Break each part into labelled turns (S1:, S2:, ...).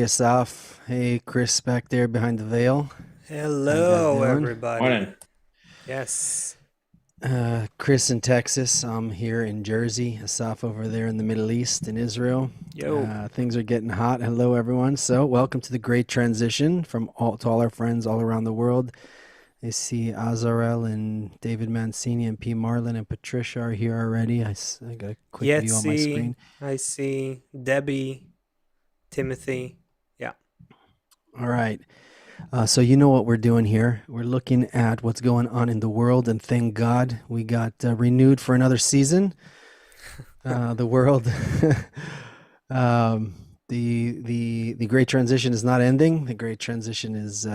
S1: Asaf. Hey, Chris back there behind the veil. How you guys
S2: Hello,
S1: doing?
S2: everybody.
S3: Morning.
S2: Yes.
S1: Chris in Texas. I'm here in Jersey. Asaf over there in the Middle East in Israel.
S2: Yo.
S1: Things are getting hot. Hello, everyone. So, welcome to the great transition from all to all our friends all around the world. I see Azarel and David Mancini and P. Marlin and Patricia are here already. I got a quick view on my
S2: Yetzi.
S1: screen.
S2: I see Debbie, Timothy. Yeah.
S1: All right. So you know what we're doing here. We're looking at what's going on in the world, and thank God we got renewed for another season. The world, um, the great transition is not ending. The great transition is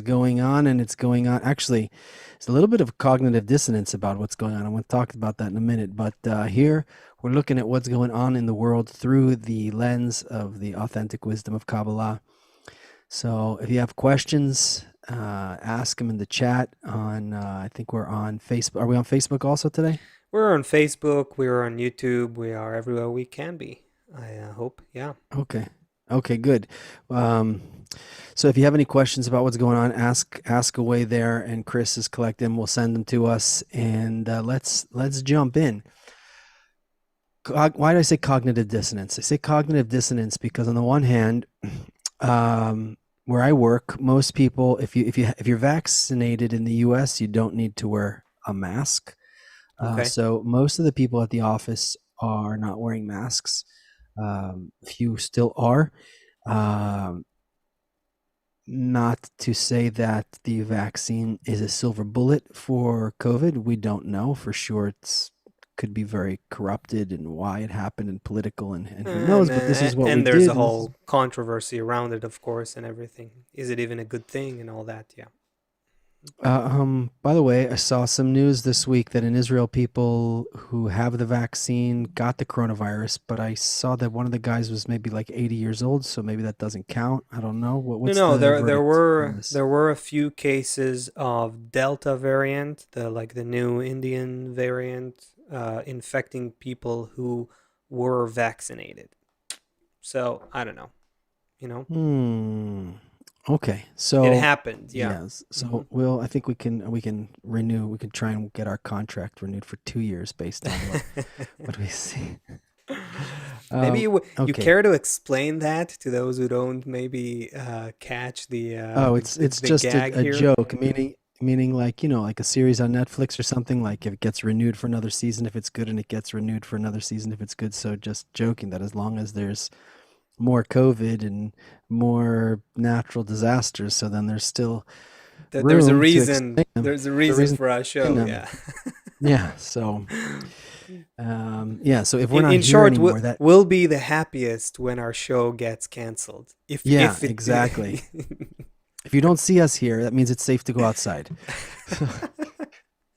S1: going on, and it's going on. Actually, it's a little bit of cognitive dissonance about what's going on. I'm going to talk about that in a minute. But here we're looking at what's going on in the world through the lens of the authentic wisdom of Kabbalah. So if you have questions, ask them in the chat on, I think we're on Facebook. Are we on Facebook also today?
S2: We're on Facebook. We're on YouTube. We are everywhere we can be. I hope. Yeah.
S1: Okay. Okay, good. Um, so if you have any questions about what's going on, ask away there, and Chris is collecting. We'll send them to us, and let's jump in. Why do I say cognitive dissonance? I say cognitive dissonance because on the one hand, where I work, most people, if you're vaccinated in the U.S., you don't need to wear a mask.
S2: Okay.
S1: So most of the people at the office are not wearing masks. Few still are. Um, Not to say that the vaccine is a silver bullet for COVID. We don't know for sure. It's could be very corrupted and why it happened and political and who knows. But this is what we
S2: And there's a
S1: did, and this is.
S2: whole controversy around it, of course, and everything. Is it even a good thing and all that? Yeah.
S1: By the way, I saw some news this week that in Israel, people who have the vaccine got the coronavirus, but I saw that one of the guys was maybe like 80 years old, so maybe that doesn't count. I don't know.
S2: No,
S1: What's
S2: no,
S1: the
S2: there
S1: verdict on
S2: were
S1: this?
S2: there were a few cases of Delta variant, the new Indian variant, infecting people who were vaccinated. So I don't know, you know,
S1: Hmm. Okay.
S2: it
S1: So,
S2: happened. Yeah.
S1: yes.
S2: Hmm.
S1: So I think we can renew. We can try and get our contract renewed for 2 years based on what we see.
S2: Maybe you
S1: Okay.
S2: care to explain that to those who don't maybe catch the
S1: Oh, it's
S2: the
S1: just a,
S2: gag
S1: a
S2: here.
S1: joke, meaning like, like a series on Netflix or something, like if it gets renewed for another season if it's good, and it gets renewed for another season if it's good. So just joking that as long as there's more COVID and more natural disasters, so then there's still
S2: There's a
S1: room to
S2: reason.
S1: explain them.
S2: There's a
S1: There's a
S2: reason
S1: reason
S2: for our
S1: to explain
S2: show.
S1: them.
S2: Yeah.
S1: Yeah. So yeah. So if we're not
S2: In
S1: here
S2: short,
S1: anymore, that
S2: we'll be the happiest when our show gets canceled.
S1: yeah,
S2: If it
S1: exactly. If you don't see us here, that means it's safe to go outside.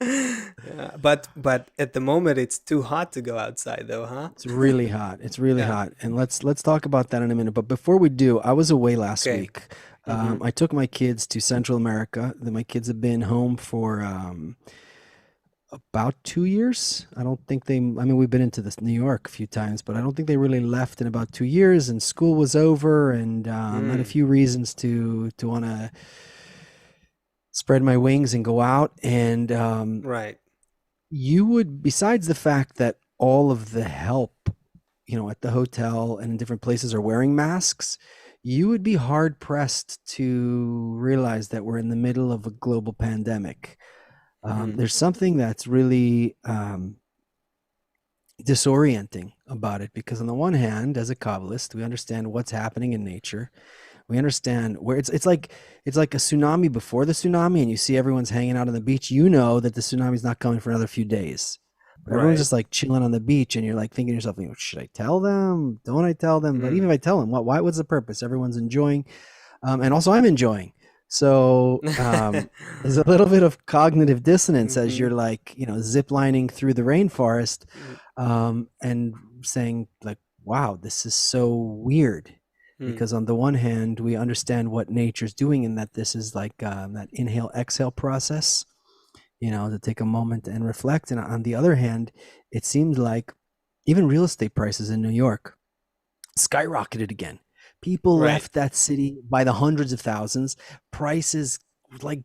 S2: yeah, but at the moment it's too hot to go outside though, huh?
S1: It's really hot. It's really
S2: Yeah.
S1: hot, and let's talk about that in a minute. But before we do, I was away last
S2: Okay.
S1: week.
S2: Mm-hmm.
S1: I took my kids to Central America. My kids have been home for about 2 years. I don't think they. I mean, we've been into this New York a few times, but I don't think they really left in about 2 years. And school was over, and I had a
S2: Mm,
S1: few reasons to want to spread my wings and go out. And
S2: right.
S1: you would, besides the fact that all of the help, at the hotel and in different places are wearing masks, you would be hard pressed to realize that we're in the middle of a global pandemic.
S2: Mm-hmm.
S1: There's something that's really disorienting about it because, on the one hand, as a Kabbalist, we understand what's happening in nature. We understand where it's like a tsunami before the tsunami, and you see everyone's hanging out on the beach. You know that the tsunami's not coming for another few days, but everyone's
S2: Right.
S1: just like chilling on the beach, and you're like thinking to yourself, should I tell them? Don't I tell them? But even
S2: Mm.
S1: if I tell them, what? Why? What's the purpose? Everyone's enjoying, and also I'm enjoying. So there's a little bit of cognitive dissonance as
S2: Mm-hmm.
S1: you're like, zip lining through the rainforest, and saying like, wow, this is so weird,
S2: Mm-hmm.
S1: because on the one hand we understand what nature's doing, and that this is like that inhale exhale process, to take a moment and reflect. And on the other hand, it seemed like even real estate prices in New York skyrocketed again. People
S2: Right.
S1: left that city by the hundreds of thousands. Prices like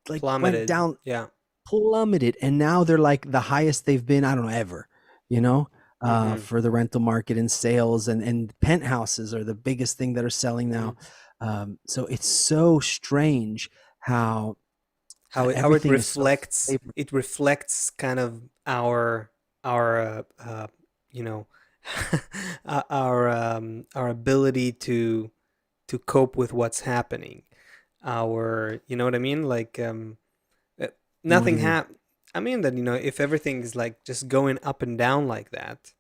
S1: went
S2: Plummeted.
S1: down,
S2: Yeah.
S1: plummeted, and now they're like the highest they've been, I don't know, ever, you know,
S2: Mm-hmm.
S1: for the rental market and sales, and penthouses are the biggest thing that are selling
S2: Mm-hmm.
S1: now. So it's so strange how
S2: How it
S1: everything is so
S2: reflects,
S1: favored.
S2: it reflects kind of our you know our ability to cope with what's happening, our, you know what I mean, like uh,
S1: What do
S2: nothing
S1: you mean?
S2: I mean that, if everything is like just going up and down like that,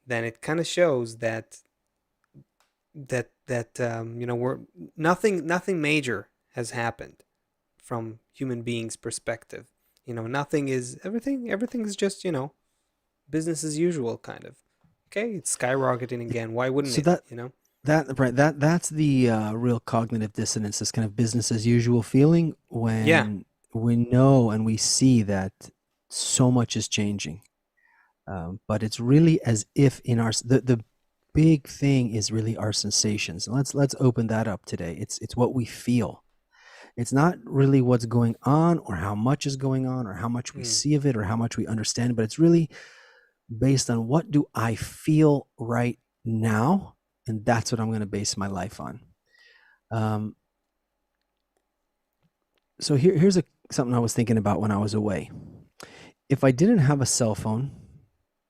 S2: then it kind of shows that we're nothing major has happened from human beings perspective. Nothing is everything's just, business as usual, kind of. Okay, it's skyrocketing
S1: Yeah.
S2: again, why wouldn't
S1: So
S2: it?
S1: that right, that's the real cognitive dissonance, this kind of business as usual feeling
S2: Yeah.
S1: when we know and we see that so much is changing. But it's really as if in the big thing is really our sensations. And let's open that up today. It's what we feel. It's not really what's going on or how much is going on or how much we
S2: Mm.
S1: see of it or how much we understand, but it's really based on what do I feel right now, and that's what I'm going to base my life on. Um, so here's something I was thinking about when I was away. If I didn't have a cell phone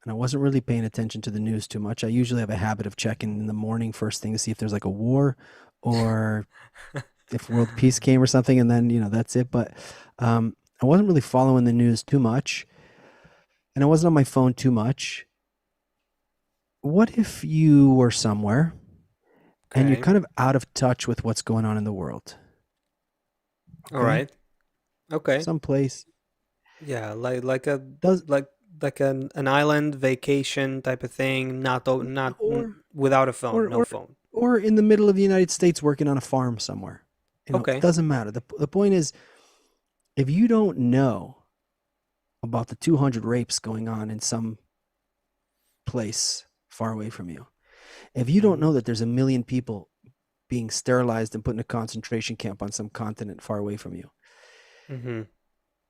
S1: and I wasn't really paying attention to the news too much, I usually have a habit of checking in the morning first thing to see if there's like a war or if world peace came or something, and then that's it. But I wasn't really following the news too much, and I wasn't on my phone too much. What if you were somewhere and you're
S2: Okay.
S1: kind of out of touch with what's going on in the world?
S2: All
S1: Okay,
S2: right. Okay.
S1: someplace
S2: Yeah, like a
S1: does
S2: like an island vacation type of thing,
S1: or
S2: without a phone,
S1: or
S2: no
S1: or
S2: phone.
S1: or in the middle of the United States working on a farm somewhere. It
S2: Okay.
S1: doesn't matter. The point is, if you don't know about the 200 rapes going on in some place far away from you, if you don't
S2: Mm-hmm.
S1: know that there's a million people being sterilized and put in a concentration camp on some continent far away from you,
S2: Mm-hmm.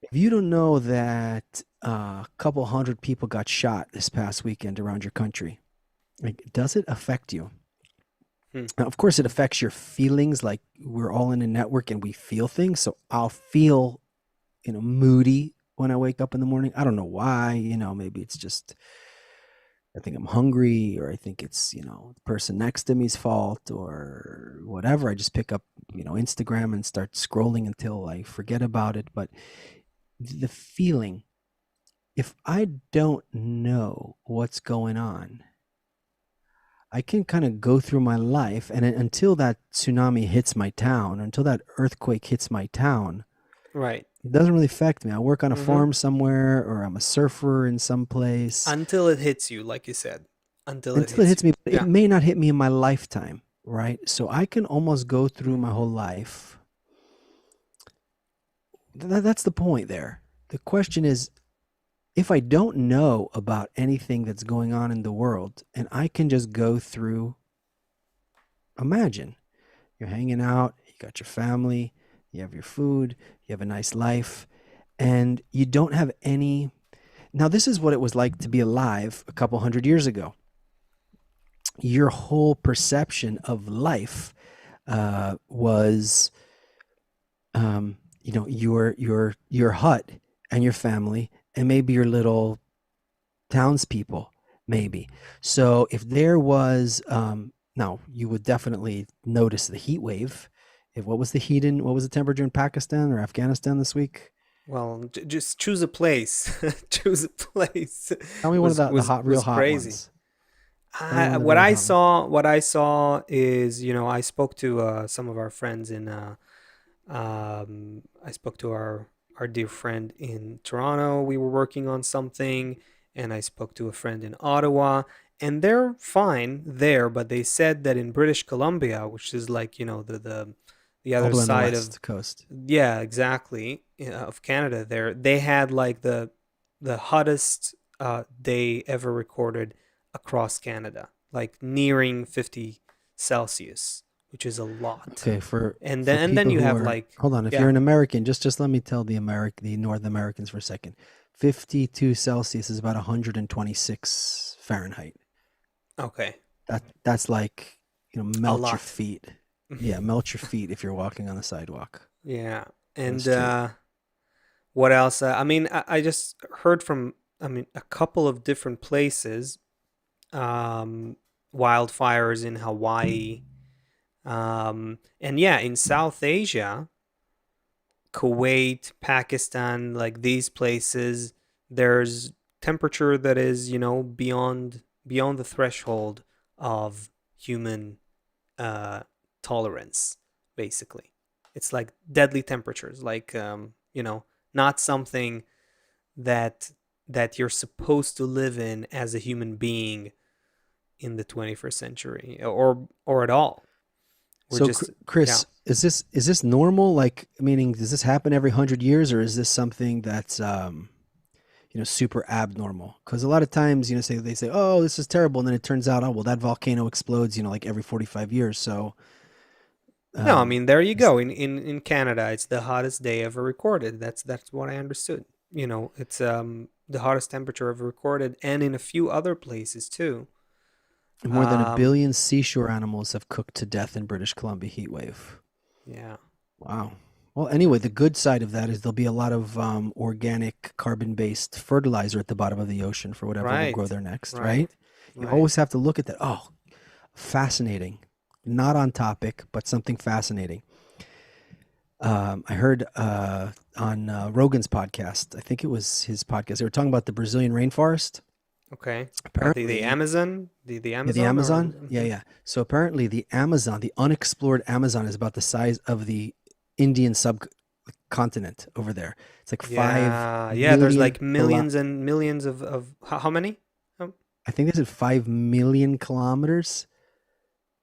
S1: if you don't know that a couple hundred people got shot this past weekend around your country, like, does it affect you?
S2: Hmm.
S1: Now, of course, it affects your feelings. Like, we're all in a network and we feel things. So I'll feel, moody when I wake up in the morning. I don't know why. Maybe it's just I think I'm hungry, or I think it's the person next to me's fault, or whatever. I just pick up Instagram and start scrolling until I forget about it. But the feeling, if I don't know what's going on, I can kind of go through my life, and until that tsunami hits my town, until that earthquake hits my town,
S2: Right.
S1: it doesn't really affect me. I work on a
S2: Mm-hmm.
S1: farm somewhere, or I'm a surfer in some place.
S2: Until it hits you, like you said. Until it
S1: Until it
S2: hits
S1: hits
S2: you.
S1: me, it
S2: Yeah.
S1: may not hit me in my lifetime, right? So I can almost go through my
S2: Mm-hmm.
S1: whole life. That's the point there. The question is, if I don't know about anything that's going on in the world, and I can just go through, imagine you're hanging out, you got your family, you have your food, you have a nice life, and you don't have any. Now, this is what it was like to be alive a couple hundred years ago. Your whole perception of life was, your hut and your family, and maybe your little townspeople, maybe. So if there was, now you would definitely notice the heat wave. If what was the temperature in Pakistan or Afghanistan this week?
S2: Well, just choose a place. Choose a place.
S1: Tell me one of
S2: was
S1: the
S2: was
S1: hot, real
S2: was
S1: hot
S2: crazy.
S1: ones. Tell me one of the
S2: What
S1: very
S2: I
S1: hot ones.
S2: saw, is, I spoke to some of our friends in I spoke to our dear friend in Toronto. We were working on something, and I spoke to a friend in Ottawa, and they're fine there. But they said that in British Columbia, which is like, the
S1: All
S2: other
S1: the way on the
S2: side of,
S1: west coast.
S2: yeah, exactly, of Canada, there they had like the hottest day ever recorded across Canada. like nearing 50 Celsius, which is a lot.
S1: Okay,
S2: And
S1: for
S2: then
S1: people
S2: you
S1: who
S2: have
S1: are,
S2: like,
S1: hold on, if you're
S2: yeah,
S1: an American, just let me tell the North Americans for a second. 52 Celsius is about 126 Fahrenheit.
S2: okay,
S1: That's like,
S2: a
S1: melt your
S2: lot.
S1: feet. Yeah, melt your feet if you're walking on the sidewalk.
S2: Yeah. And
S1: That's true.
S2: what else? I mean, I just heard from, I mean, a couple of different places, um, wildfires in Hawaii. And yeah, in South Asia, Kuwait, Pakistan, like these places, there's temperature that is, beyond the threshold of human uh, tolerance. Basically, it's like deadly temperatures, like not something that you're supposed to live in as a human being in the 21st century, or at all. We're
S1: So,
S2: just, yeah.
S1: Chris, is this normal? Like, meaning, does this happen every 100 years, or is this something that's super abnormal? Because a lot of times, say they say, "Oh, this is terrible," and then it turns out, oh, well, that volcano explodes, like every 45 years. So,
S2: No, I
S1: um,
S2: mean, there you
S1: it's-
S2: go. In Canada, it's the hottest day ever recorded. That's what I understood. It's the hottest temperature ever recorded, and in a few other places too.
S1: more than a
S2: Um,
S1: billion seashore animals have cooked to death in British Columbia heat wave.
S2: yeah,
S1: Wow. Well, anyway, the good side of that is there'll be a lot of organic carbon-based fertilizer at the bottom of the ocean for whatever will grow
S2: right,
S1: there next,
S2: right,
S1: right? You
S2: right.
S1: always have to look at that. Oh, fascinating. Not on topic, but something fascinating. I heard on Rogan's podcast, I think it was his podcast, they were talking about the Brazilian rainforest.
S2: Okay. The
S1: Apparently,
S2: Amazon, the
S1: yeah, the
S2: Amazon, or
S1: Amazon. Yeah, yeah. So apparently, the Amazon, the unexplored Amazon, is about the size of the Indian subcontinent over there. It's like five
S2: yeah, yeah. There's
S1: million
S2: like
S1: kilo.
S2: millions and millions of how many? Oh,
S1: I think this is 5 million kilometers.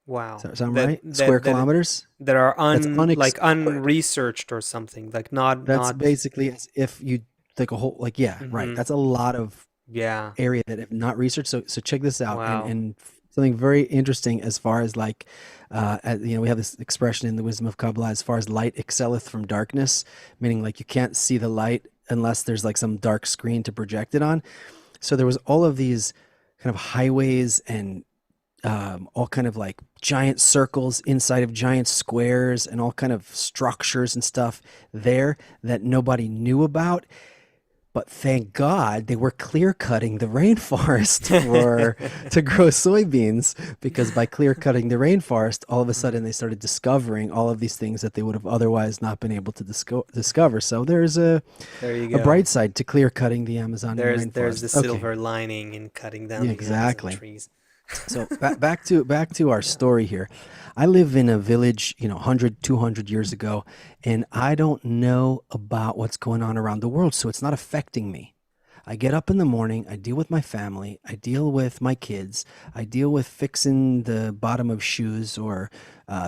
S1: Does
S2: wow.
S1: that sound
S2: That
S1: right? Square
S2: that that
S1: kilometers.
S2: that are
S1: That's
S2: like
S1: unexplored.
S2: unresearched or something. Like
S1: That's
S2: not.
S1: basically as if you take a whole, like, yeah, right.
S2: Mm-hmm.
S1: That's a lot of
S2: Yeah.
S1: area that have not researched. So check this out, and
S2: Wow.
S1: something very interesting as far as like, we have this expression in the wisdom of Kabbalah as far as light excelleth from darkness, meaning like you can't see the light unless there's like some dark screen to project it on. So there was all of these kind of highways and all kind of like giant circles inside of giant squares and all kind of structures and stuff there that nobody knew about, but thank God they were clear cutting the rainforest for to grow soybeans, because by clear cutting the rainforest, all of a sudden they started discovering all of these things that they would have otherwise not been able to discover. So there's
S2: There you
S1: a
S2: go.
S1: bright side to clear cutting the Amazonian
S2: There's
S1: rainforest.
S2: the
S1: Okay,
S2: silver lining in cutting down
S1: yeah,
S2: the Amazon
S1: exactly.
S2: trees.
S1: So back to our
S2: Yeah.
S1: story here. I live in a village, 100, 200 years ago, and I don't know about what's going on around the world, so it's not affecting me. I get up in the morning, I deal with my family, I deal with my kids, I deal with fixing the bottom of shoes or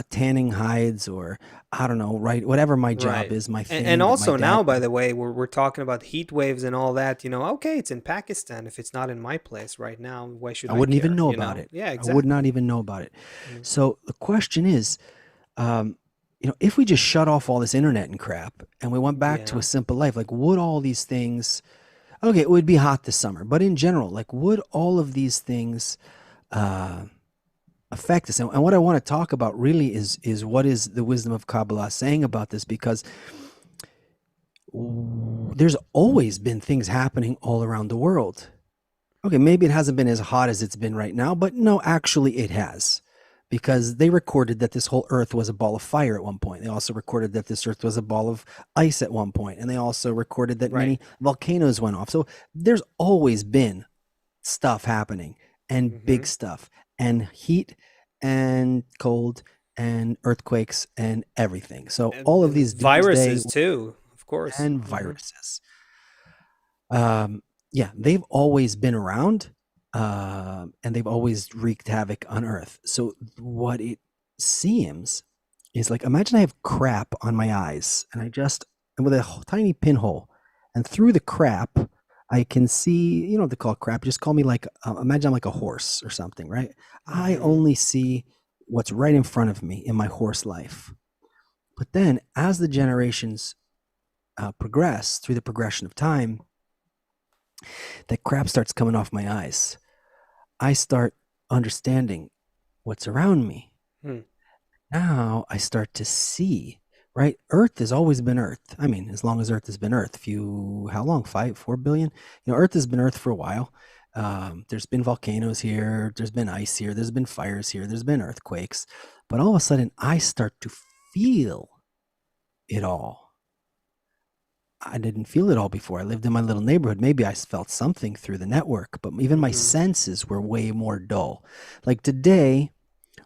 S1: tanning hides or I don't know, right? Whatever my job
S2: Right.
S1: is, my
S2: And
S1: thing that my
S2: also
S1: dad.
S2: now, by the way, we're talking about heat waves and all that. Okay, it's in Pakistan. If it's not in my place right now, why should
S1: I
S2: I
S1: wouldn't even
S2: care?
S1: know about it.
S2: Yeah,
S1: I would not
S2: exactly.
S1: even know about it.
S2: Mm.
S1: So the question is, um, if we just shut off all this internet and crap and we went back to a
S2: Yeah.
S1: simple life, like would all these things, okay, it would be hot this summer, but in general, like would all of these things uh, affect us? And what I want to talk about really is what is the wisdom of Kabbalah saying about this, because there's always been things happening all around the world. Okay, maybe it hasn't been as hot as it's been right now, but no, actually it has. Because they recorded that this whole earth was a ball of fire at one point. They also recorded that this earth was a ball of ice at one point. And they also recorded that
S2: Right.
S1: many volcanoes went off. So there's always been stuff happening, and
S2: Mm-hmm.
S1: big stuff, and heat and cold and earthquakes and everything. So all of
S2: And
S1: these doomsday
S2: viruses too, of course.
S1: and
S2: Mm-hmm.
S1: viruses, yeah, they've always been around, and they've always wreaked havoc on Earth. So what it seems is like, imagine I have crap on my eyes, and and with a tiny pinhole, and through the crap, I can see, you know what they call crap. Just call me like, imagine I'm like a horse or something, right? I
S2: Mm-hmm.
S1: only see what's right in front of me in my horse life. But then as the generations progress through the progression of time, that crap starts coming off my eyes. I start understanding what's around me.
S2: Hmm.
S1: Now I start to see, right? Earth has always been Earth. I mean, as long as Earth has been Earth, few, how long? 4 billion? You know, Earth has been Earth for a while. There's been volcanoes here, there's been ice here, there's been fires here, there's been earthquakes. But all of a sudden, I start to feel it all. I didn't feel it all before. I lived in my little neighborhood. Maybe I felt something through the network, but even my
S2: Mm-hmm.
S1: senses were way more dull. Like today,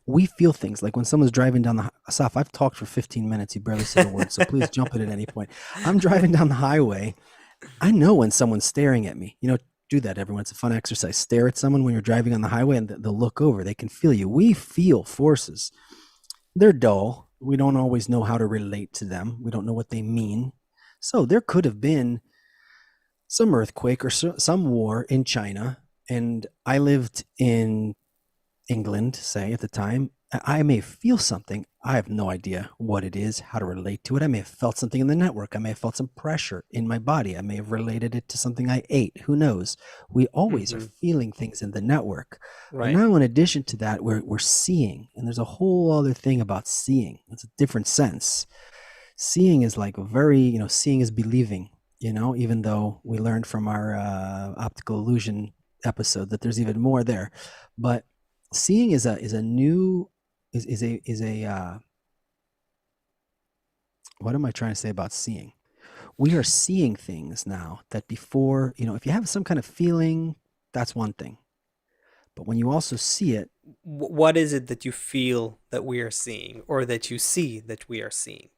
S1: we feel things like when someone's driving down the Asaf, I've talked for 15 minutes. You barely said a word, so please jump in at any point. I'm driving down the highway. I know when someone's staring at me. You know, do that, everyone. It's a fun exercise. Stare at someone when you're driving on the highway and they'll look over. They can feel you. We feel forces. They're dull. We don't always know how to relate to them. We don't know what they mean. So there could have been some earthquake or some war in China, and I lived in England, say at the time, I may feel something. I have no idea what it is, how to relate to it. I may have felt something in the network. I may have felt some pressure in my body. I may have related it to something I ate. Who knows? We always are
S2: Mm-hmm.
S1: feeling things in the network. But
S2: Right.
S1: now, in addition to that, we're seeing, and there's a whole other thing about seeing. It's a different sense. Seeing is like a very, seeing is believing, even though we learned from our optical illusion episode that there's even more there. But seeing is a new is a what am I trying to say about seeing? We are seeing things now that before, if you have some kind of feeling, that's one thing. But when you also see it,
S2: What is it that you feel that we are seeing, or that you see that we are seeing?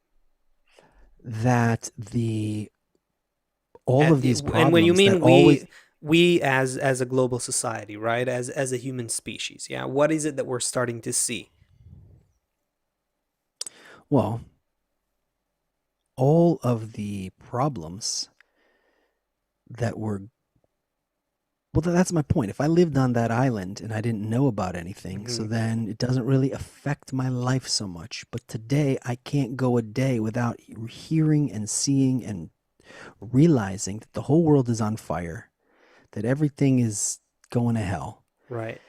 S1: that the all of these
S2: And when you
S1: problems that
S2: mean
S1: always,
S2: we as a global society, right? As a human species, yeah. What is it that we're starting to see?
S1: well, all of the problems that were, well, that's my point. If I lived on that island and I didn't know about anything, so
S2: Mm-hmm.
S1: then it doesn't really affect my life so much. But today, I can't go a day without hearing and seeing and realizing that the whole world is on fire, that everything is going to hell.
S2: Right.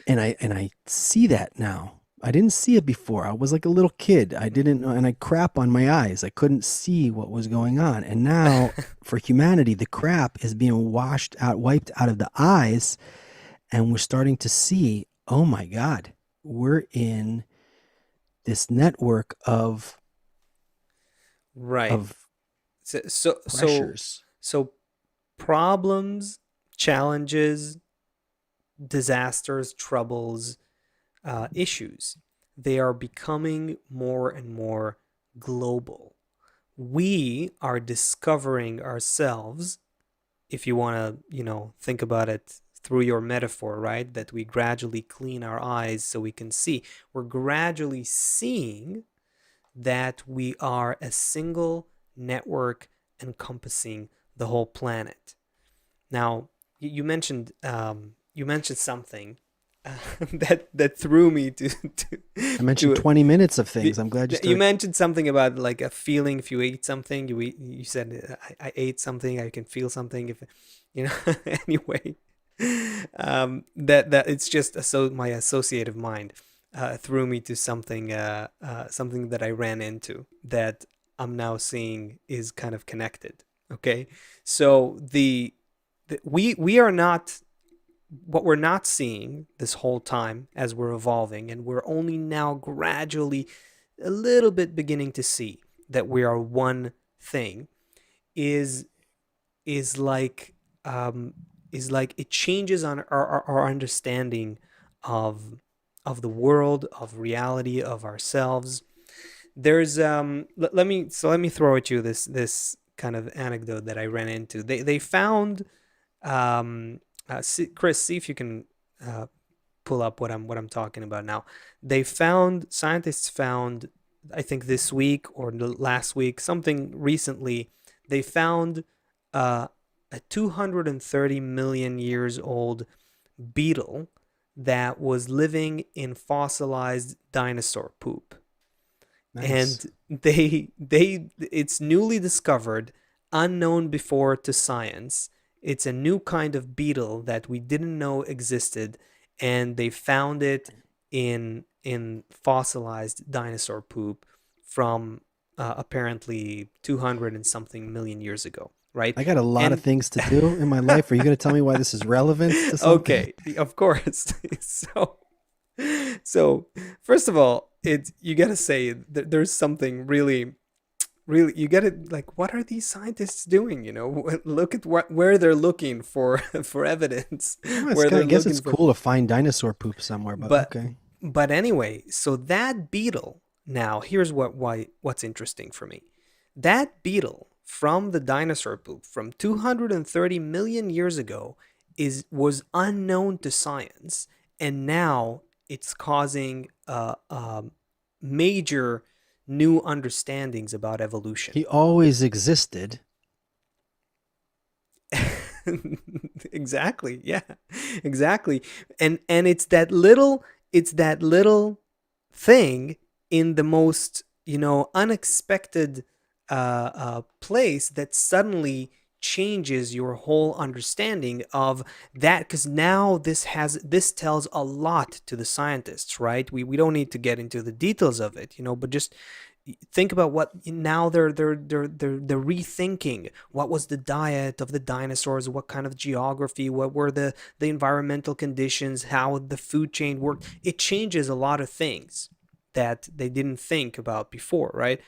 S1: And I see that now. I didn't see it before. I was like a little kid. I didn't know, and I crap on my eyes. I couldn't see what was going on. And now, for humanity, the crap is being washed out, wiped out of the eyes, and we're starting to see, oh my God, we're in this network of
S2: Right.
S1: of
S2: So so so,
S1: pressures.
S2: so problems, challenges, disasters, troubles, issues, they are becoming more and more global. We are discovering ourselves, if you want to, think about it through your metaphor, right? That we gradually clean our eyes so we can see. We're gradually seeing that we are a single network encompassing the whole planet. Now, you mentioned something that threw me
S1: I mentioned
S2: to
S1: 20 minutes of things. I'm glad you
S2: you
S1: started.
S2: mentioned something about like a feeling. If you ate something, you said I ate something, I can feel something. If anyway, that it's just so my associative mind threw me to something that I ran into that I'm now seeing is kind of connected. Okay, so we are not, what we're not seeing this whole time as we're evolving, and we're only now gradually a little bit beginning to see that we are one thing, is is like um is like it changes on our understanding of the world, of reality, of ourselves. There's let me throw at you this kind of anecdote that I ran into. They found Chris, see if you can uh, pull up what I'm talking about now. Scientists found, I think this week or last week, something recently. They found uh, a 230 million years old beetle that was living in fossilized dinosaur poop.
S1: Nice.
S2: And they it's newly discovered, unknown before to science. It's a new kind of beetle that we didn't know existed, and they found it in fossilized dinosaur poop from apparently 200 and something million years ago, right?
S1: I got a lot of
S2: And
S1: things to do in my life. Are you going to tell me why this is relevant to something?
S2: okay, of course. So so first of all, it's you gotta say there's something really you gotta like, what are these scientists doing? Look at where they're looking for for evidence,
S1: Well,
S2: where
S1: I
S2: they're
S1: guess it's
S2: looking for.
S1: cool to find dinosaur poop somewhere, but
S2: But
S1: okay.
S2: but anyway, so that beetle. Now here's what's interesting for me. That beetle from the dinosaur poop from 230 million years ago is was unknown to science, and now it's causing major new understandings about evolution.
S1: He always existed.
S2: Exactly, yeah, exactly. And it's that little thing in the most unexpected place that suddenly changes your whole understanding of that, because now this tells a lot to the scientists, right? We don't need to get into the details of it, but just think about what now they're rethinking what was the diet of the dinosaurs, what kind of geography, what were the environmental conditions, how the food chain worked. It changes a lot of things that they didn't think about before, right?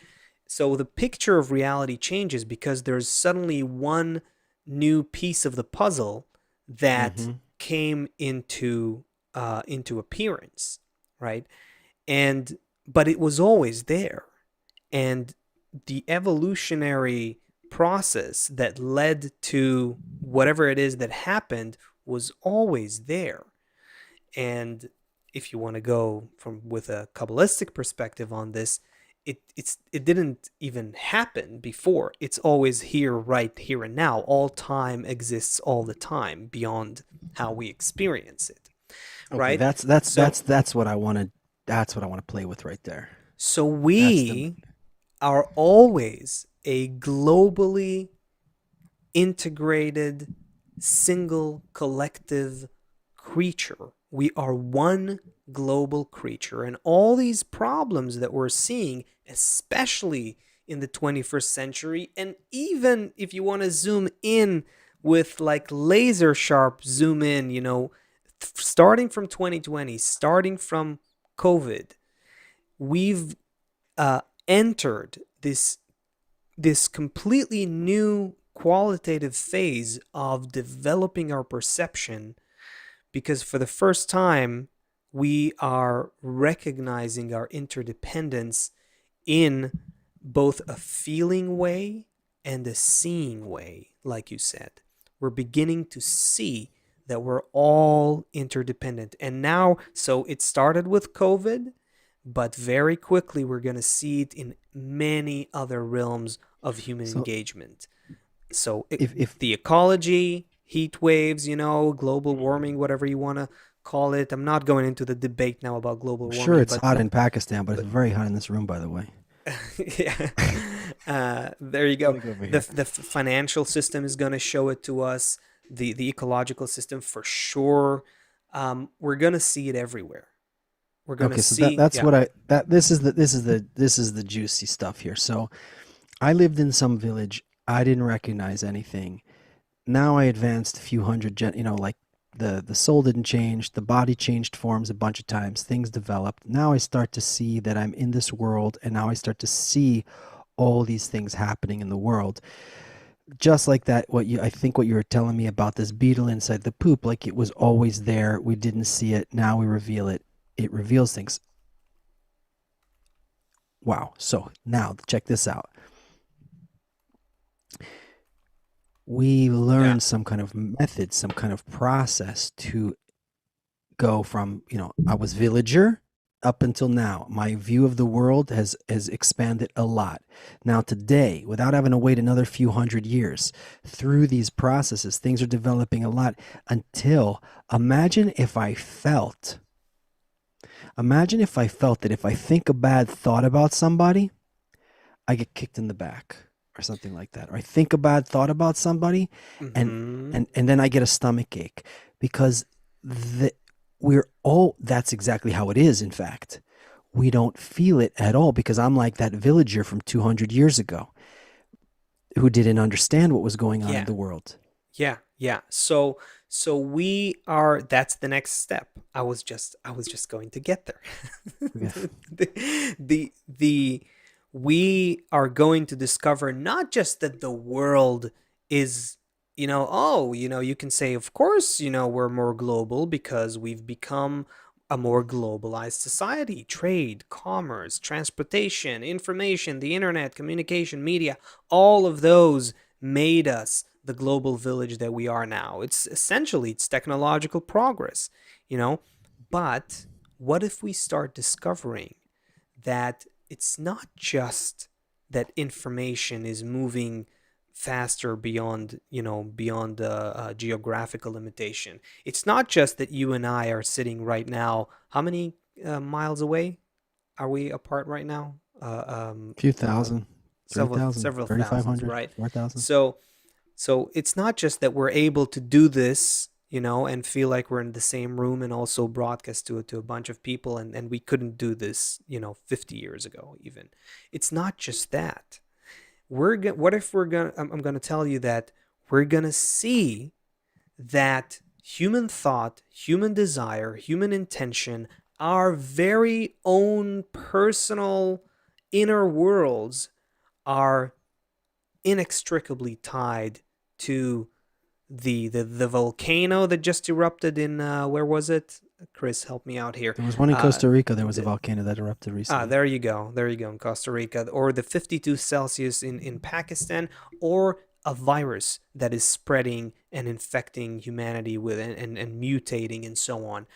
S2: So the picture of reality changes because there's suddenly one new piece of the puzzle that
S1: Hmm.
S2: came into appearance, right? And but it was always there, and the evolutionary process that led to whatever it is that happened was always there. And if you want to go from with a Kabbalistic perspective on this, it didn't even happen before. It's always here, right here and now. All time exists all the time beyond how we experience it,
S1: Okay,
S2: right?
S1: that's that's
S2: So
S1: that's that's what I want to. That's what I want to play with right there.
S2: so
S1: That's the.
S2: we are always a globally integrated, single, collective creature. We are one global creature. And all these problems that we're seeing, especially in the 21st century, and even if you want to zoom in with like laser sharp zoom in, starting from 2020, starting from COVID, we've uh, entered this completely new qualitative phase of developing our perception, because for the first time we are recognizing our interdependence in both a feeling way and a seeing way. Like you said, we're beginning to see that we're all interdependent. And now, so it started with COVID, but very quickly we're going to see it in many other realms of human
S1: So
S2: engagement. So
S1: if
S2: the ecology, heat waves, global warming, whatever you want to call it. I'm not going into the debate now about global
S1: I'm sure
S2: warming,
S1: it's
S2: but
S1: hot in Pakistan, but it's
S2: but
S1: very hot in this room, by the way.
S2: yeah, there you
S1: Let
S2: go.
S1: me go over
S2: The
S1: here.
S2: the financial system is going to show it to us. The ecological system for sure. We're going to see it everywhere. We're going to
S1: Okay, so that
S2: see,
S1: that's
S2: yeah.
S1: what I that this is the juicy stuff here. So I lived in some village. I didn't recognize anything. Now I advanced a few hundred like the soul didn't change, the body changed forms a bunch of times, things developed. Now I start to see that I'm in this world, and now I start to see all these things happening in the world. Just like that, I think what you were telling me about this beetle inside the poop, like it was always there. We didn't see it. Now we reveal it. It reveals things. Wow. So now check this out. We
S2: Yeah.
S1: learned some kind of method, some kind of process to go from, I was villager. up until now, my view of the world has expanded a lot. Now today, without having to wait another few hundred years, through these processes, things are developing a lot until imagine if I felt imagine if I felt that if I think a bad thought about somebody, I get kicked in the back or something like that. Or I think a bad thought about somebody and
S2: Mm-hmm.
S1: and then I get a stomach ache because the, we're all that's exactly how it is in fact. We don't feel it at all because I'm like that villager from 200 years ago who didn't understand what was going on in
S2: Yeah.
S1: the world.
S2: Yeah, yeah. So we are, that's the next step. I was just going to get there.
S1: Okay.
S2: The we are going to discover not just that the world is, you can say, of course, we're more global because we've become a more globalized society. Trade, commerce, transportation, information, the internet, communication, media, all of those made us the global village that we are now. It's technological progress, you know. But what if we start discovering that it's not just that information is moving faster beyond geographical limitation. It's not just that you and I are sitting right now. How many miles away are we apart right now?
S1: Few
S2: Uh,
S1: thousand,
S2: several
S1: 3,000,
S2: several thousands,
S1: 3,500,
S2: right?
S1: 4,000.
S2: So it's not just that we're able to do this, and feel like we're in the same room and also broadcast to a bunch of people, and we couldn't do this, 50 years ago even. It's not just that. What if we're gonna? I'm gonna tell you that we're gonna see that human thought, human desire, human intention, our very own personal inner worlds are inextricably tied to the volcano that just erupted in, where was it? Chris, help me out here.
S1: There was one in
S2: Uh,
S1: Costa Rica. There was a
S2: the,
S1: volcano that erupted recently.
S2: there you go. There you go, in Costa Rica, or the 52 Celsius in Pakistan, or a virus that is spreading and infecting humanity with, and mutating and so on.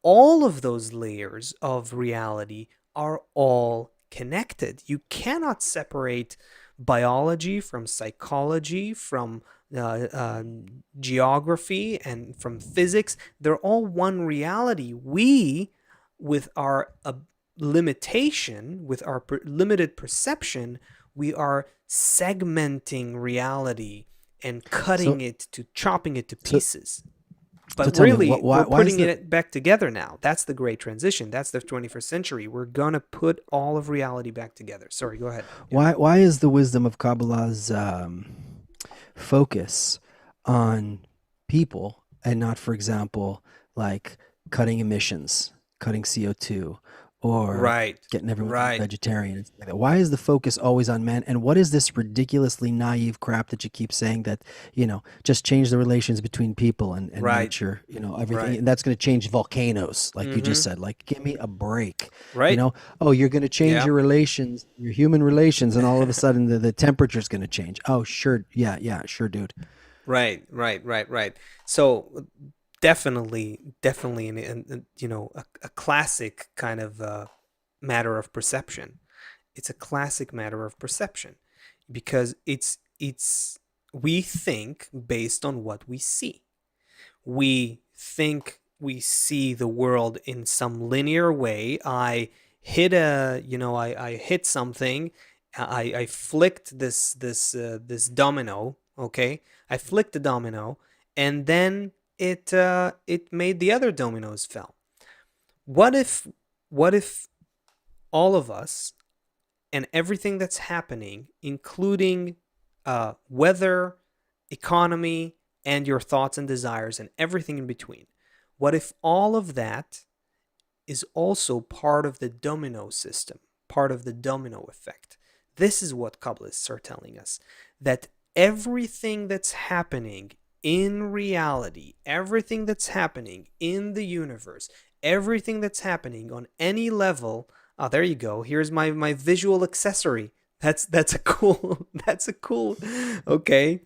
S2: All of those layers of reality are all connected. You cannot separate biology from psychology, from uh, uh, geography, and from physics. They're all one reality. We, with our limitation, with our limited perception, we are segmenting reality and
S1: So,
S2: cutting it to chopping it to
S1: so,
S2: pieces.
S1: so
S2: But
S1: tell me,
S2: really, we're
S1: why is
S2: putting
S1: the
S2: it back together now. That's the great transition. That's the 21st century. We're going to put all of reality back together. Sorry, go ahead. Yeah.
S1: why is the wisdom of Kabbalah's focus on people and not, for example, like cutting emissions, cutting CO2, or
S2: Right.
S1: getting everyone to be
S2: Right.
S1: vegetarian and stuff like that? Why is the focus always on man? And what is this ridiculously naive crap that you keep saying that, just change the relations between people and
S2: Right.
S1: nature, everything,
S2: Right.
S1: and that's going to change volcanoes, like you just
S2: Mhm.
S1: said. Like, give me a break,
S2: Right.
S1: Oh, you're going to change
S2: Yeah.
S1: your relations, your human relations, and all of a sudden the temperature's going to change. Oh, sure. Yeah, yeah, sure, dude.
S2: Right. Right. Right. Right. So definitely a classic kind of matter of perception. It's a classic matter of perception because it's we think based on what we see. We think we see the world in some linear way. I hit something. I flicked this domino. Okay, I flicked the domino, and then it made the other dominoes fell. What if what if all of us and everything that's happening, including weather, economy, and your thoughts and desires, and everything in between. What if all of that is also part of the domino system, part of the domino effect? This is what Kabbalists are telling us, that everything that's happening in reality, everything that's happening in the universe, everything that's happening on any level. Oh, there you go. Here's my visual accessory. That's a cool that's a cool. Okay.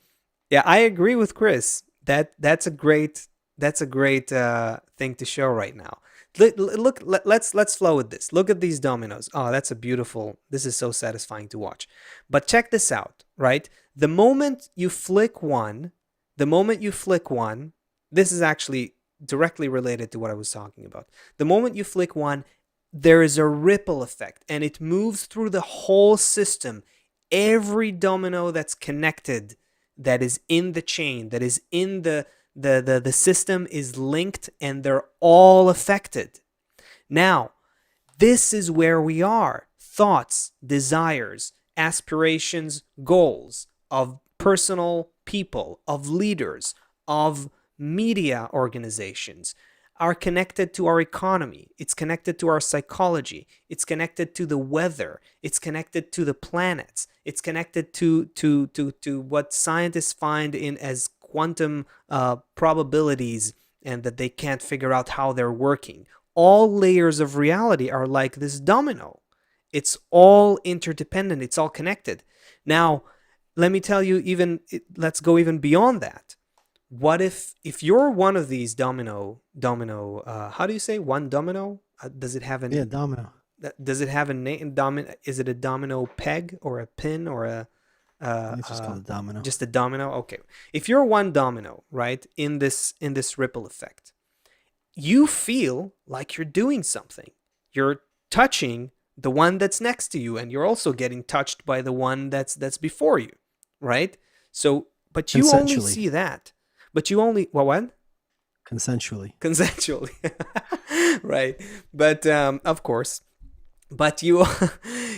S2: Yeah, I agree with Chris. That's a great thing to show right now. Let's flow with this. Look at these dominoes. Oh, that's a beautiful. This is so satisfying to watch. But check this out, right? The moment you flick one, the moment you flick one, this is actually directly related to what I was talking about. The moment you flick one, there is a ripple effect and it moves through the whole system. Every domino that's connected, that is in the chain, that is in the system is linked and they're all affected. Now, this is where we are. Thoughts, desires, aspirations, goals of personal people, of leaders, of media organizations are connected to our economy. It's connected to our psychology. It's connected to the weather. It's connected to the planets. It's connected to what scientists find in as quantum probabilities, and that they can't figure out how they're working. All layers of reality are like this domino. It's all interdependent. It's all connected. Now, let me tell you, let's go even beyond that. What if you're one of these domino how do you say one domino? Does it have
S1: Yeah,
S2: an
S1: domino.
S2: does it have a name? Is it a domino peg or a pin or a
S1: I think it's just called a domino.
S2: just a domino? Okay. If you're one domino, right, in this ripple effect, you feel like you're doing something. You're touching the one that's next to you, and you're also getting touched by the one that's before you, right? So, but you only
S1: Consensually.
S2: see that. But you only what?
S1: Consensually.
S2: Consensually, right? But of course, but you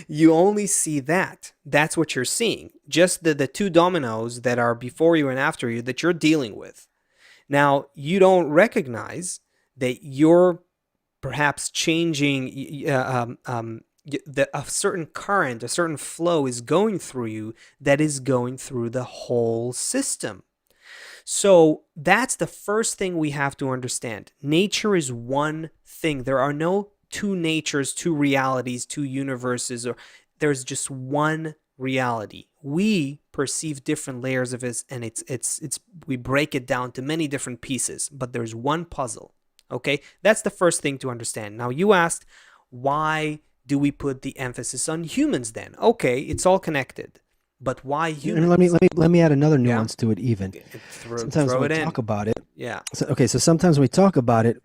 S2: you only see that. That's what you're seeing. Just the two dominoes that are before you and after you that you're dealing with. Now, you don't recognize that you're perhaps changing that a certain current, a certain flow is going through you that is going through the whole system. So that's the first thing we have to understand. Nature is one thing. There are no two natures, two realities, two universes, or there's just one reality. We perceive different layers of it, and it's we break it down to many different pieces, but there's one puzzle. Okay? That's the first thing to understand. Now you asked, why do we put the emphasis on humans then? Okay, it's all connected. But why
S1: And let me
S2: humans?
S1: add another
S2: Yeah.
S1: nuance to it. Even sometimes
S2: Throw
S1: when we
S2: it
S1: talk
S2: in.
S1: about it,
S2: Yeah.
S1: so sometimes when we talk about it,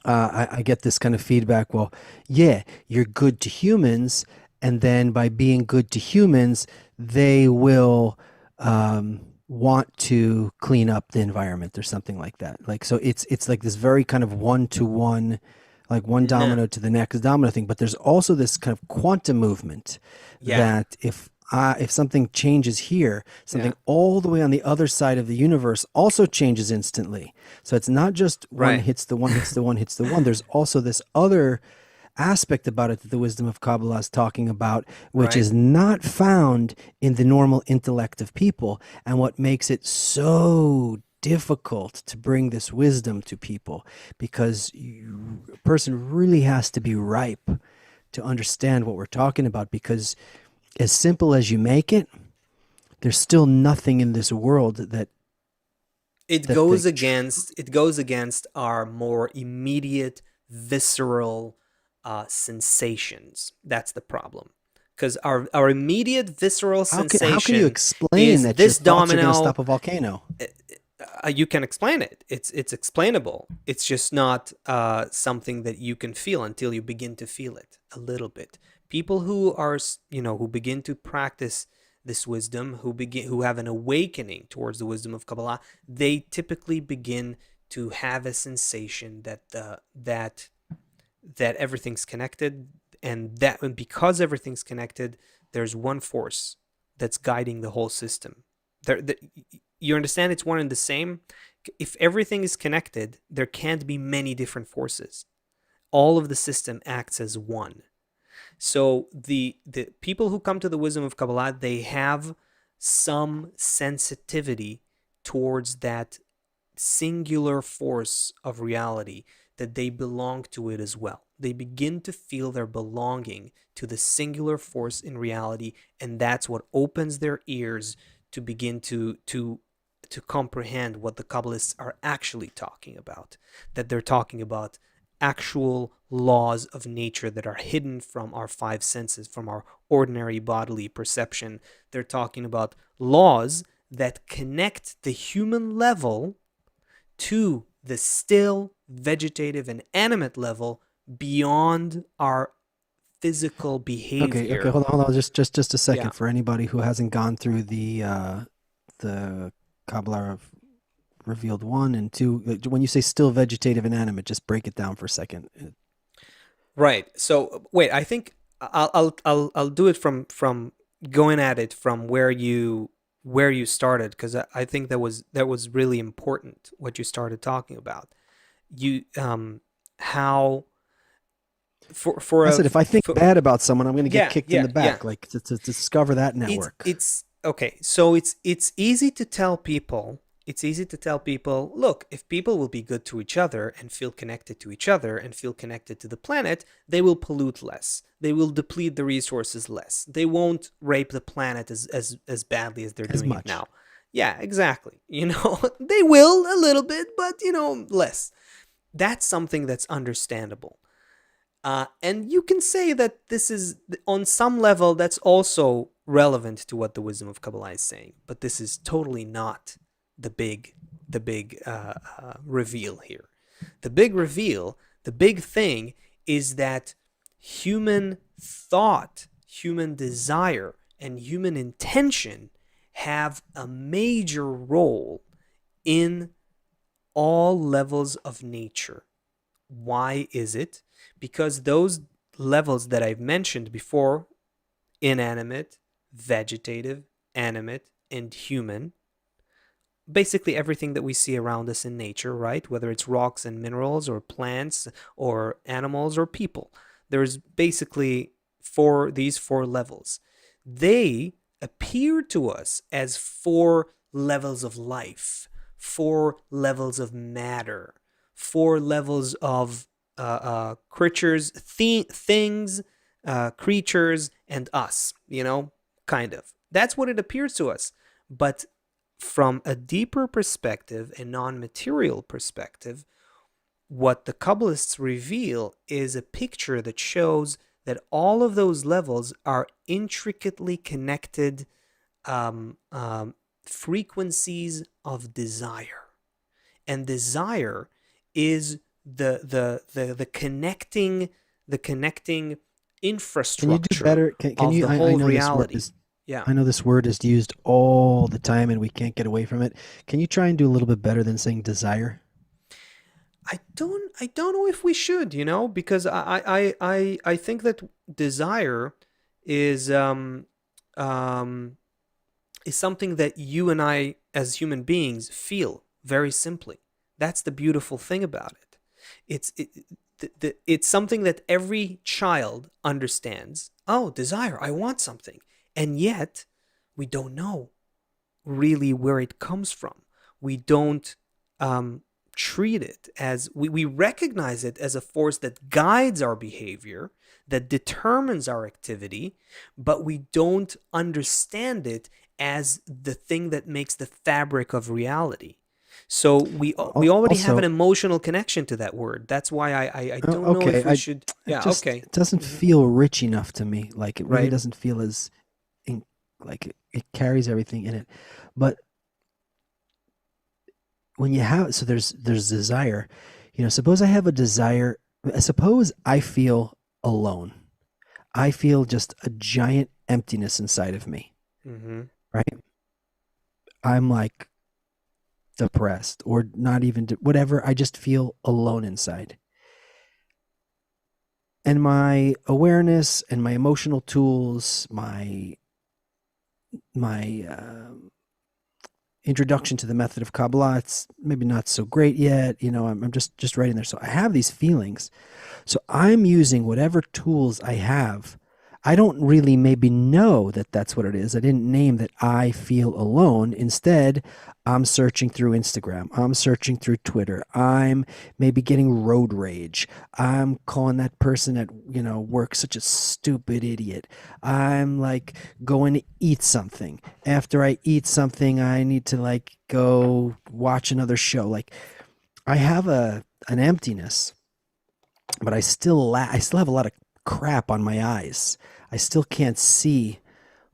S1: I get this kind of feedback. Well, yeah, you're good to humans, and then by being good to humans, they will want to clean up the environment or something like that. Like so, it's like this very kind of one to one, like one
S2: No.
S1: domino to the next domino thing. But there's also this kind of quantum movement
S2: Yeah.
S1: that if something changes here,
S2: Yeah.
S1: something all the way on the other side of the universe also changes instantly. So it's not just one
S2: Right.
S1: hits the one, hits the one, hits the one. There's also this other aspect about it that the wisdom of Kabbalah is talking about, which
S2: Right.
S1: is not found in the normal intellect of people, and what makes it so difficult to bring this wisdom to people, because a person really has to be ripe to understand what we're talking about, because as simple as you make it, there's still nothing in this world
S2: It
S1: that
S2: goes against our more immediate visceral sensations. That's the problem. Because our immediate visceral
S1: how can you
S2: sensation
S1: explain
S2: is
S1: that your
S2: this
S1: thoughts are going to
S2: domino.
S1: stop a volcano?
S2: You can explain it. It's explainable. It's just not something that you can feel until you begin to feel it a little bit. People who are, who begin to practice this wisdom, who have an awakening towards the wisdom of Kabbalah, they typically begin to have a sensation that everything's connected, and because everything's connected, there's one force that's guiding the whole system. You understand, it's one and the same. If everything is connected, there can't be many different forces. All of the system acts as one. So the people who come to the wisdom of Kabbalah, they have some sensitivity towards that singular force of reality, that they belong to it as well. They begin to feel their belonging to the singular force in reality, and that's what opens their ears to begin to comprehend what the Kabbalists are actually talking about. That they're talking about actual laws of nature that are hidden from our five senses, from our ordinary bodily perception. They're talking about laws that connect the human level to the still vegetative and animate level beyond our physical
S1: Okay,
S2: behavior.
S1: hold on, just a
S2: Yeah.
S1: second for anybody who hasn't gone through the Kabbalah of revealed 1 and 2. When you say still vegetative and animate, just break it down for a second.
S2: Right. So wait, I think I'll do it from going at it from where you started, because I think that was really important what you started talking about. You how for
S1: I
S2: a
S1: said if I think
S2: for,
S1: bad about someone, I'm going to get
S2: yeah,
S1: kicked in
S2: yeah,
S1: the
S2: yeah.
S1: back, like to discover that network.
S2: It's okay. So it's easy to tell people. It's easy to tell people, look, if people will be good to each other and feel connected to each other and feel connected to the planet, they will pollute less. They will deplete the resources less. They won't rape the planet as badly as they're
S1: As
S2: doing it
S1: much.
S2: now. Yeah, exactly. They will a little bit, but less. That's something that's understandable. And you can say that this is, on some level, that's also relevant to what the wisdom of Kabbalah is saying. But this is totally not the big reveal here. The big reveal, the big thing, is that human thought, human desire, and human intention have a major role in all levels of nature. Why is it? Because those levels that I've mentioned before, inanimate, vegetative, animate, and human, basically everything that we see around us in nature, right? Whether it's rocks and minerals, or plants, or animals, or people, there's basically these four levels. They appear to us as four levels of life, four levels of matter, four levels of creatures, things, creatures, and us, kind of. That's what it appears to us. But from a deeper perspective, a non material perspective, what the Kabbalists reveal is a picture that shows that all of those levels are intricately connected frequencies of desire. And desire is the connecting
S1: Can you do
S2: infrastructure
S1: better? Can
S2: of
S1: you?
S2: the
S1: I
S2: whole
S1: know this word
S2: reality.
S1: is
S2: Yeah.
S1: I know this word is used all the time and we can't get away from it. Can you try and do a little bit better than saying desire?
S2: I don't know if we should, because I think that desire is um is something that you and I, as human beings, feel very simply. That's the beautiful thing about it. It's something that every child understands. Oh, desire, I want something. And yet we don't know really where it comes from. We don't um, treat it as, we recognize it as a force that guides our behavior, that determines our activity, but we don't understand it as the thing that makes the fabric of reality. So we already have an
S1: Also,
S2: emotional connection to that word. That's why I don't know
S1: okay,
S2: if we should.
S1: it
S2: Yeah.
S1: just
S2: Okay.
S1: it doesn't
S2: Hmm.
S1: feel rich enough to me. Like it really
S2: Right.
S1: doesn't feel as in, like it carries everything in it. But when you have there's desire, suppose I have a desire. Suppose I feel alone. I feel just a giant emptiness inside of me,
S2: Hmm.
S1: right? I'm like depressed or not even whatever. I just feel alone inside. And my awareness and my emotional tools, my introduction to the method of Kabbalah, it's maybe not so great yet. I'm just right in there. So I have these feelings. So I'm using whatever tools I have. I don't really maybe know that that's what it is. I didn't name that I feel alone. Instead, I'm searching through Instagram. I'm searching through Twitter. I'm maybe getting road rage. I'm calling that person at work such a stupid idiot. I'm like going to eat something. After I eat something, I need to like go watch another show. Like I have an emptiness but I still have a lot of crap on my eyes. I still can't see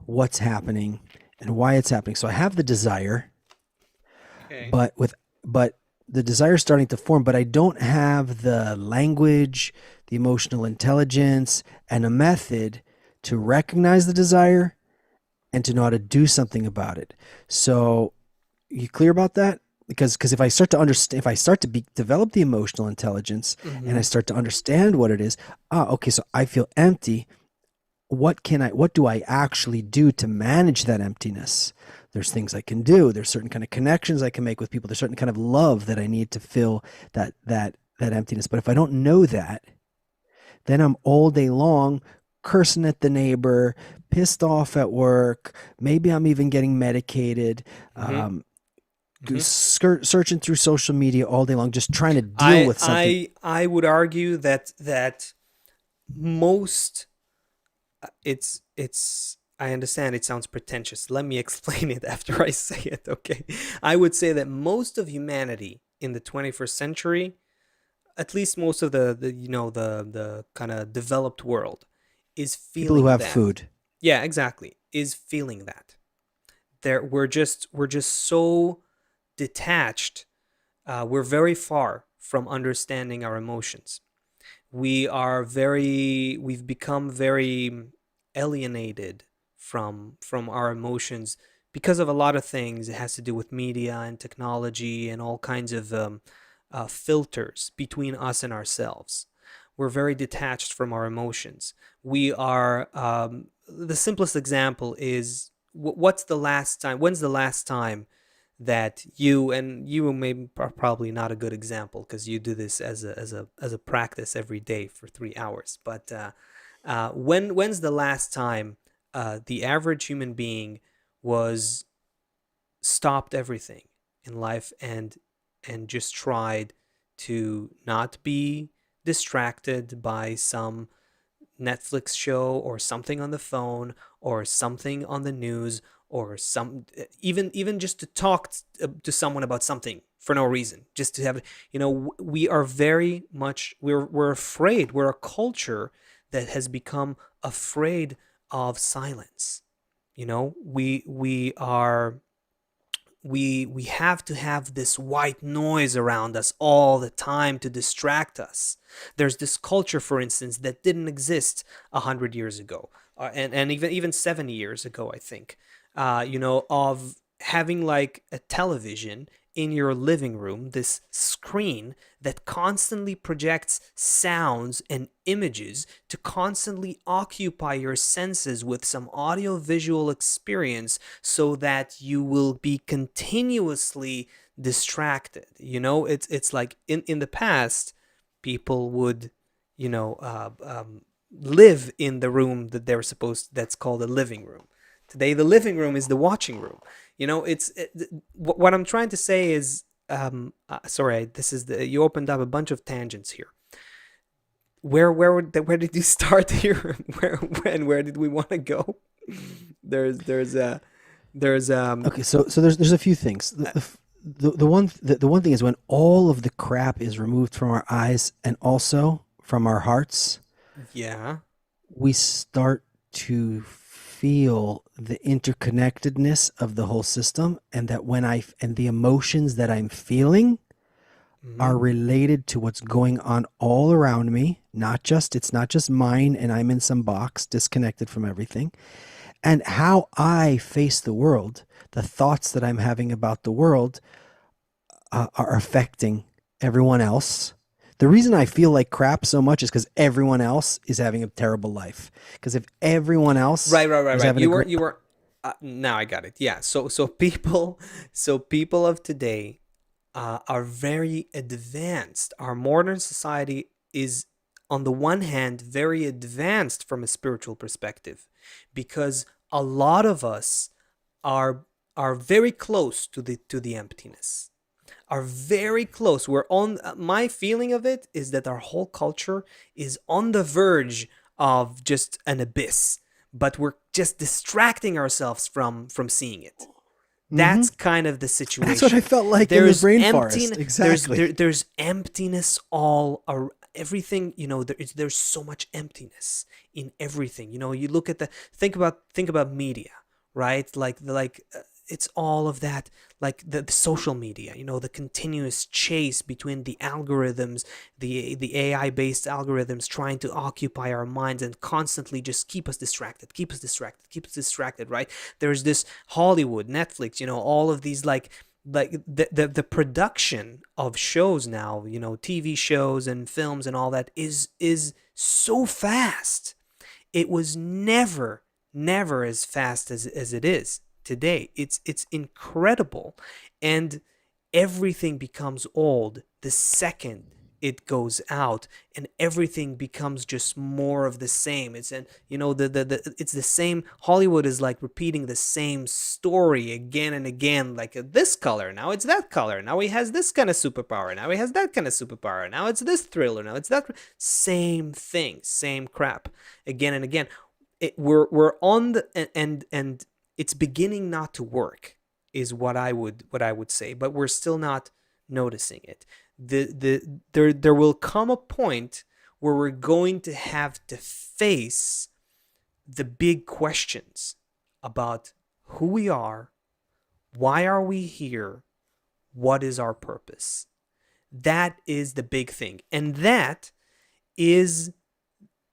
S1: what's happening and why it's happening. So I have the desire,
S2: Okay.
S1: but with but the desire is starting to form, but I don't have the language, the emotional intelligence, and a method to recognize the desire and to know how to do something about it. So you clear about that? Because if I start to understand, if I start to develop the emotional intelligence and I
S2: Mm-hmm.
S1: start to understand what it is, okay, so I feel empty. What do I actually do to manage that emptiness? There's things I can do. There's certain kind of connections I can make with people. There's certain kind of love that I need to fill that emptiness. But if I don't know that, then I'm all day long cursing at the neighbor, pissed off at work. Maybe I'm even getting medicated.
S2: Mm-hmm.
S1: Um,
S2: Mm-hmm.
S1: searching through social media all day long, just trying to deal
S2: I
S1: with something.
S2: I I would argue that most it's I understand it sounds pretentious. Let me explain it after I say it, okay? I would say that most of humanity in the 21st century, at least most of the the kind of developed world is
S1: People who
S2: feeling
S1: have
S2: that.
S1: food.
S2: Yeah, exactly. Is feeling that. There we're just so detached. We're very far from understanding our emotions. We've become very alienated from our emotions because of a lot of things. It has to do with media and technology and all kinds of filters between us and ourselves. We're very detached from our emotions. We are the simplest example is what's the last time when's the last time that you may are probably not a good example because you do this as a practice every day for 3 hours. But when's the last time the average human being was stopped everything in life and just tried to not be distracted by some Netflix show or something on the phone or something on the news or some even just to talk to someone about something for no reason, just to have, we are very much, we're afraid. We're a culture that has become afraid of silence. We have to have this white noise around us all the time to distract us. There's this culture, for instance, that didn't exist 100 years ago, and even 70 years ago, I think. Of having like a television in your living room, this screen that constantly projects sounds and images to constantly occupy your senses with some audio visual experience so that you will be continuously distracted. It's like in the past, people would, live in the room that they're supposed that's called a living room. Today, the living room is the watching room. What I'm trying to say is, sorry, this is you opened up a bunch of tangents here. Where did you start here? Where did we want to go? There's a there's
S1: Okay, so there's a few things. The one thing is when all of the crap is removed from our eyes and also from our hearts,
S2: yeah.
S1: we start to feel the interconnectedness of the whole system, and that and the emotions that I'm feeling
S2: Mm-hmm.
S1: are related to what's going on all around me. It's not just mine and I'm in some box disconnected from everything. And how I face the world, the thoughts that I'm having about the world are affecting everyone else. The reason I feel like crap so much is because everyone else is having a terrible life. Because if everyone else
S2: Right, right, right,
S1: was
S2: right.
S1: having a
S2: You were
S1: great,
S2: you were now I got it. Yeah. So people of today are very advanced. Our modern society is, on the one hand, very advanced from a spiritual perspective, because a lot of us are are very close to the emptiness, are very close. We're on, my feeling of it is that our whole culture is on the verge of just an abyss, but we're just distracting ourselves from seeing it.
S1: mm-hmm.
S2: That's kind of the
S1: That's what I
S2: situation.
S1: felt like in the
S2: There's
S1: rainforest.
S2: empty there's
S1: Exactly.
S2: there, there's emptiness all around. everything, there's so much emptiness in everything. You look at the think about media, right? It's all of that, like the social media, the continuous chase between the algorithms, the AI based algorithms trying to occupy our minds and constantly just keep us distracted, keep us distracted, keep us distracted, right? There's this Hollywood, Netflix, all of these, like the production of shows now, TV shows and films and all that is so fast. It was never as fast as it is today. It's incredible. And everything becomes old the second it goes out, and everything becomes just more of the same. It's and you know it's the same. Hollywood is like repeating the same story again and again, like this color, now it's that color, now he has this kind of superpower, now he has that kind of superpower, now it's this thriller, now it's that. Same thing, same crap, again and again. We're on the and it's beginning not to work, is what I would say, but we're still not noticing it. There will come a point where we're going to have to face the big questions about who we are, why are we here, what is our purpose. That is the big thing, and that is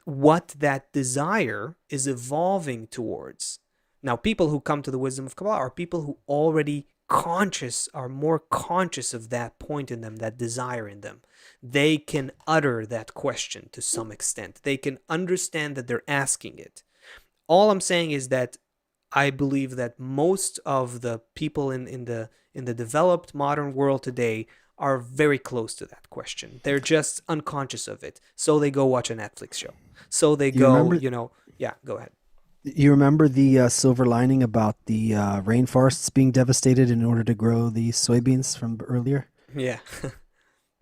S2: what that desire is evolving towards. Now, people who come to the wisdom of Kabbalah are people who already are more conscious of that point in them, that desire in them. They can utter that question to some extent. They can understand that they're asking it. All I'm saying is that I believe that most of the people in the developed modern world today are very close to that question. They're just unconscious of it. So they go watch a Netflix show. So they
S1: You
S2: go,
S1: remember
S2: yeah, go ahead.
S1: you remember the silver lining about the rainforests being devastated in order to grow the soybeans from earlier?
S2: Yeah.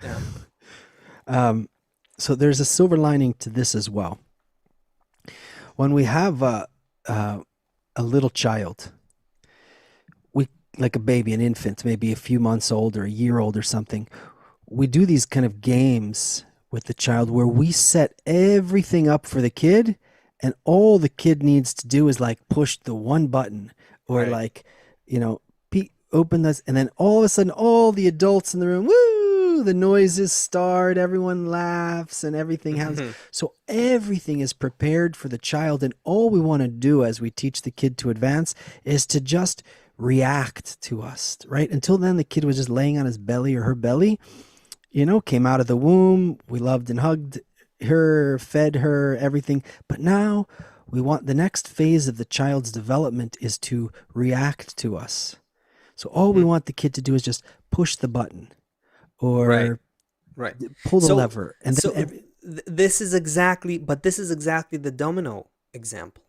S2: Yeah.
S1: Um, so there's a silver lining to this as well. When we have a little child, we like a baby, an infant, maybe a few months old or a year old or something. We do these kind of games with the child where we set everything up for the kid, and all the kid needs to do is like push the one button, or
S2: Right.
S1: like, you know, open this, and then all of a sudden all the adults in the room, woo, the noises start, everyone laughs, and everything happens. So everything is prepared for the child, and all we want to do as we teach the kid to advance is to just react to us, right? Until then, the kid was just laying on his belly or her belly, came out of the womb. We loved and hugged her, fed her, everything. But now we want the next phase of the child's development is to react to us. So all we want the kid to do is just push the button
S2: Right.
S1: or
S2: Right.
S1: pull the
S2: So,
S1: lever. And then
S2: so this is exactly the domino example.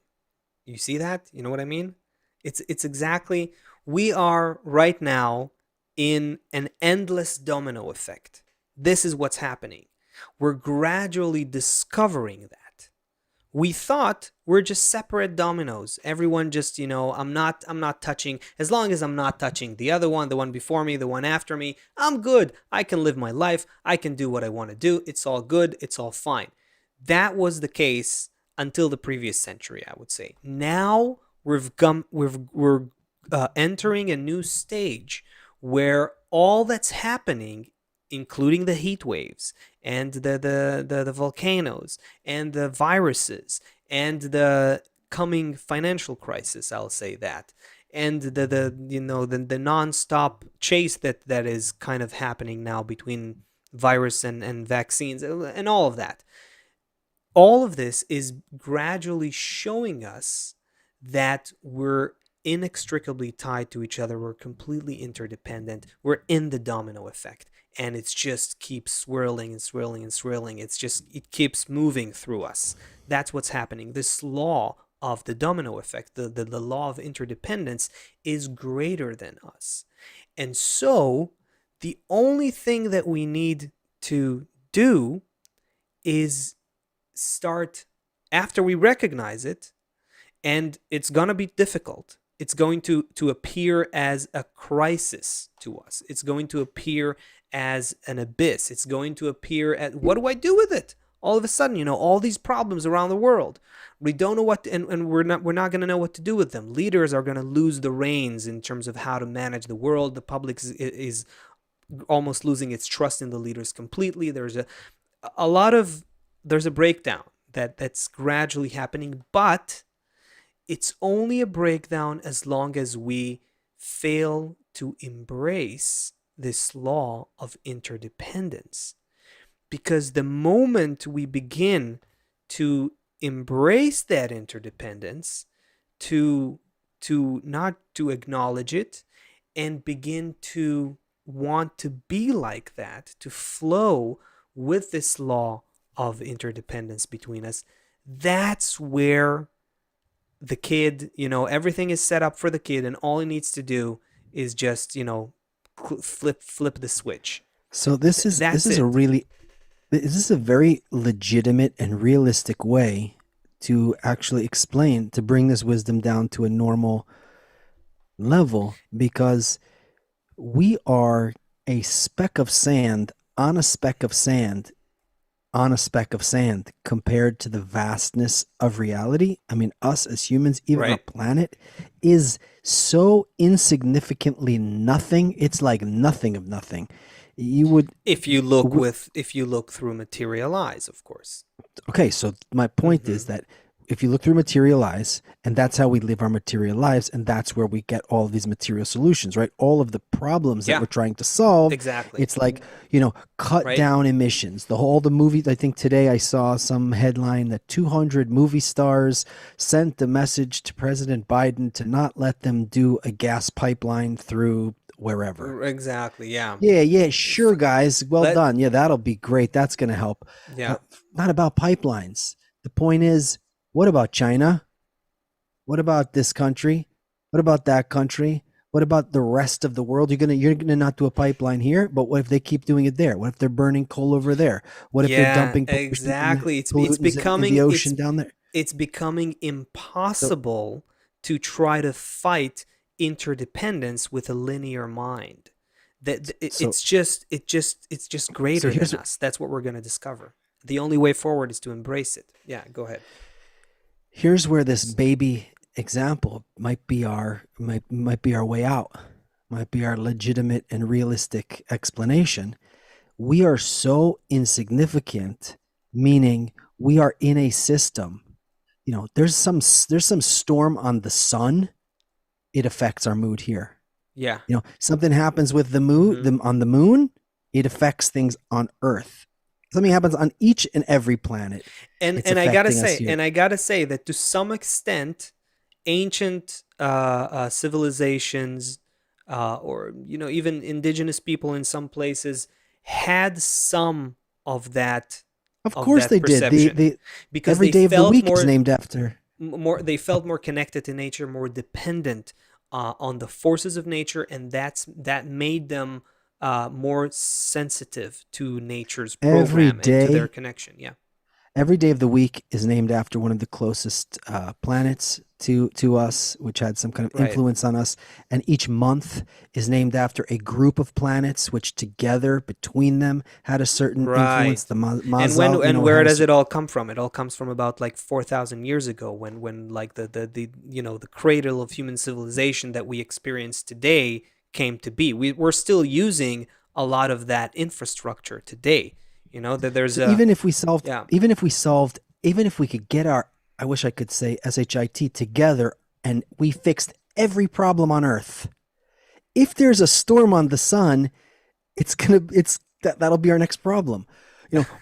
S2: You see that? You know what I mean? It's exactly, we are right now in an endless domino effect. This is what's happening. We're gradually discovering that. We thought we're just separate dominoes. Everyone just, I'm not touching, as long as I'm not touching the one before me, the one after me, I'm good. I can live my life. I can do what I want to do. It's all good. It's all fine. That was the case until the previous century, I would say. Now we're entering a new stage where all that's happening, including the heat waves and the volcanoes and the viruses and the coming financial crisis, I'll say that, and the nonstop chase that is kind of happening now between virus and vaccines and all of that. All of this is gradually showing us that we're inextricably tied to each other. We're completely interdependent. We're in the domino effect. And it's just keeps swirling and swirling and swirling. It keeps moving through us. That's what's happening. This law of the domino effect, the law of interdependence, is greater than us. And so the only thing that we need to do is start, after we recognize it, and it's going to be difficult. It's going to appear as a crisis to us. It's going to appear as an abyss. It's going to appear at, what do I do with it? All of a sudden, all these problems around the world. We don't know what to, and we're not going to know what to do with them. Leaders are going to lose the reins in terms of how to manage the world. The public is almost losing its trust in the leaders completely. A lot of there's a breakdown that's gradually happening, but it's only a breakdown as long as we fail to embrace this law of interdependence. Because the moment we begin to embrace that interdependence, to not to acknowledge it, and begin to want to be like that, to flow with this law of interdependence between us, that's where the kid, everything is set up for the kid, and all he needs to do is just, flip the switch.
S1: So this is
S2: That's
S1: a
S2: it.
S1: really this is a very legitimate and realistic way to actually explain, to bring this wisdom down to a normal level, because we are a speck of sand on a speck of sand on a speck of sand compared to the vastness of reality. I mean, us as humans, even our
S2: Right.
S1: planet, is so insignificantly nothing. It's like nothing of nothing. You would,
S2: If you look through material eyes, of course.
S1: okay, so my point is
S2: Mm-hmm.
S1: that if you look through material eyes, and that's how we live our material lives, and that's where we get all of these material solutions, right? All of the problems that
S2: Yeah,
S1: we're trying to solve,
S2: exactly.
S1: it's like, cut
S2: Right.
S1: down emissions. All the movies, I think today I saw some headline that 200 movie stars sent a message to President Biden to not let them do a gas pipeline through wherever.
S2: Exactly. Yeah.
S1: Yeah, yeah, sure, guys. Well
S2: Let.
S1: done. Yeah, that'll be great. That's going to help.
S2: Yeah.
S1: Not about pipelines. The point is, what about China? What about this country? What about that country? What about the rest of the world? You're gonna not do a pipeline here, but what if they keep doing it there? What if they're burning coal over there? What if they're
S2: Yeah.
S1: dumping
S2: Exactly. It's
S1: pollutants in the
S2: becoming
S1: ocean down there?
S2: it's becoming
S1: So,
S2: impossible to try to fight interdependence with a linear mind.
S1: so,
S2: It's just
S1: so
S2: greater than
S1: here's
S2: us. That's what we're going to discover. The only way forward is to embrace it. Yeah, go ahead.
S1: here's where this baby example might be our way out. Might be our legitimate and realistic explanation. We are so insignificant, meaning we are in a system. There's some storm on the sun, it affects our mood here.
S2: Yeah.
S1: Something happens with the moon,
S2: Mm-hmm.
S1: on the moon, it affects things on Earth. Something happens on each and every planet,
S2: and
S1: it's
S2: and I gotta
S1: affecting us
S2: say,
S1: here.
S2: that to some extent, ancient civilizations, or even indigenous people in some places had some of that
S1: Of course they did.
S2: perception, because
S1: Every
S2: they
S1: day of the
S2: felt
S1: week is
S2: more
S1: named after.
S2: more connected to nature, more dependent on the forces of nature, and that made them more sensitive to nature's
S1: Every
S2: program and to their
S1: day
S2: connection. Yeah.
S1: Every day of the week is named after one of the closest planets to us, which had some kind of
S2: Right.
S1: influence on us. And each month is named after a group of planets, which together, between them, had a certain
S2: Right.
S1: influence. The
S2: And
S1: Mazal,
S2: where
S1: had a
S2: does it
S1: certain.
S2: all come from? It all comes from about like 4,000 years ago, when like the cradle of human civilization that we experience today came to be. We're still using a lot of that infrastructure today. That there's
S1: So
S2: a. Yeah.
S1: even if we could get our, I wish I could say SHIT together, and we fixed every problem on Earth. If there's a storm on the sun, that'll be our next problem.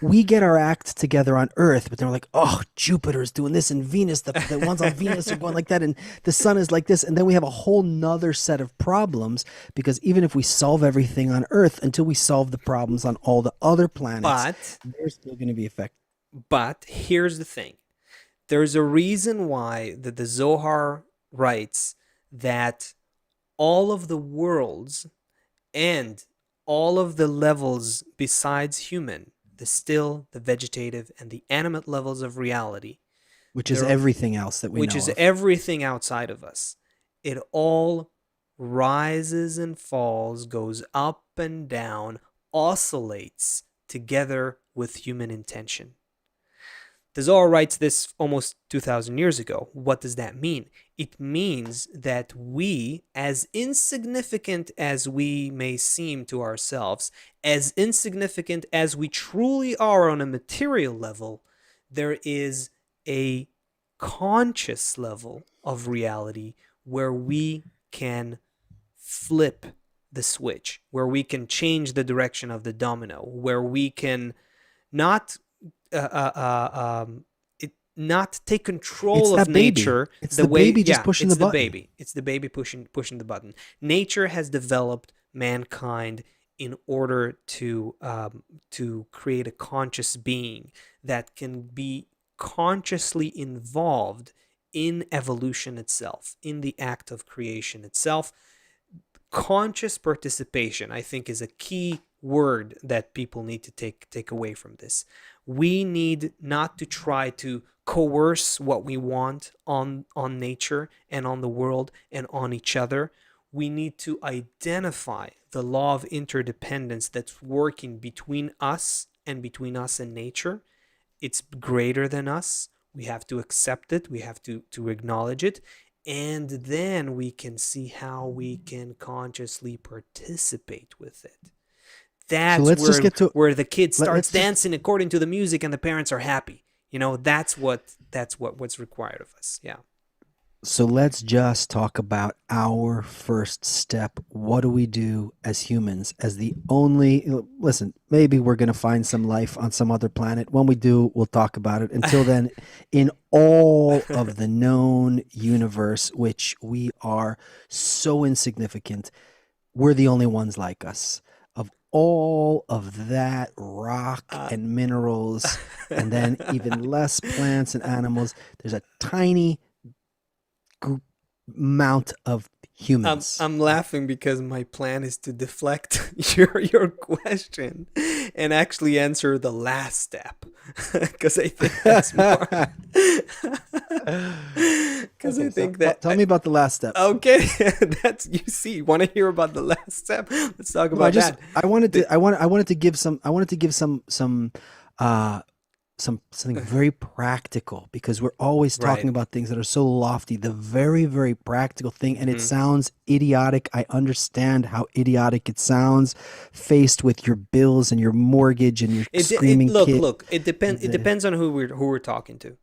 S1: We get our act together on Earth, but they're like, oh, Jupiter's doing this, and Venus, the ones on Venus are going like that, and the sun is like this, and then we have a whole nother set of problems, because even if we solve everything on Earth, until we solve the problems on all the other planets,
S2: but
S1: they're still going to be affected.
S2: here's the thing. There's a reason why the Zohar writes that all of the worlds and all of the levels besides human, the still, the vegetative, and the animate levels of reality,
S1: Which is
S2: there,
S1: everything else that we
S2: which
S1: know
S2: is
S1: of.
S2: everything outside of us, it all rises and falls, goes up and down, oscillates together with human intention. The Zohar writes this almost 2,000 years ago. What does that mean? It means that we, as insignificant as we may seem to ourselves, as insignificant as we truly are on a material level, there is a conscious level of reality where we can flip the switch, where we can change the direction of the domino, where we can not uh, uh, uh, um, not take
S1: It's
S2: control of
S1: that baby.
S2: nature
S1: It's
S2: the
S1: the
S2: way.
S1: baby just
S2: Yeah,
S1: pushing
S2: it's
S1: the
S2: the
S1: button.
S2: baby. It's the baby pushing the button. Nature has developed mankind in order to create a conscious being that can be consciously involved in evolution itself, in the act of creation itself. Conscious participation, I think, is a key word that people need to take away from this. We need not to try to coerce what we want on nature and on the world and on each other. We need to identify the law of interdependence that's working between us and nature. It's greater than us. We have to accept it. We have to acknowledge it. And then we can see how we can consciously participate with it.
S1: So
S2: That's
S1: let's just
S2: where
S1: get to
S2: where the kid starts
S1: let's just
S2: dancing according to the music and the parents are happy. That's what's required of us. Yeah.
S1: so let's just talk about our first step. What do we do as humans as the only listen, maybe we're going to find some life on some other planet. When we do, we'll talk about it. Until then, in all of the known universe, which we are so insignificant, we're the only ones like us. Of all of that rock
S2: uh,
S1: and minerals, and then even less plants and animals, there's a tiny amount of
S2: I'm
S1: humans.
S2: I'm laughing because my plan is to deflect your question and actually answer the last step because I think that's more because I
S1: Okay, so
S2: think that
S1: tell me about the last step.
S2: okay. That's, you see, want to hear about the last step? Let's talk
S1: No, I
S2: about
S1: just
S2: that. The,
S1: I wanted to give uh something very practical, because we're always talking
S2: right.
S1: about things that are so lofty, the very, very practical thing. And it
S2: Hmm.
S1: sounds idiotic. I understand how idiotic it sounds, faced with your bills and your mortgage and your
S2: It
S1: screaming
S2: look
S1: kid.
S2: look. It
S1: And
S2: depends. It depends on who we're talking to.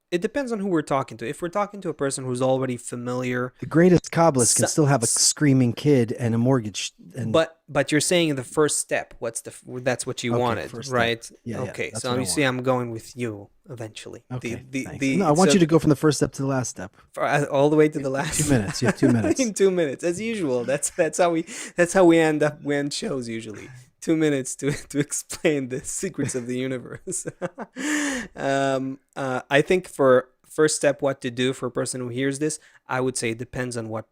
S2: It depends on who we're talking to. If we're talking to a person who's already familiar,
S1: the greatest Kabbalists can
S2: so,
S1: still have a screaming kid and a mortgage. And
S2: but you're saying the first step. That's what you
S1: okay,
S2: wanted,
S1: first step.
S2: right?
S1: Yeah, yeah,
S2: Okay,
S1: that's
S2: so
S1: what I
S2: you see,
S1: want.
S2: I'm going with you eventually.
S1: Okay, thanks. No, I want
S2: So
S1: you to go from the first step to the last step.
S2: all the way to
S1: You
S2: the
S1: have two
S2: last
S1: minutes. You have 2 minutes.
S2: in 2 minutes, as usual. That's how we end shows usually. 2 minutes to explain the secrets of the universe. I think for first step, what to do for a person who hears this, I would say it depends on what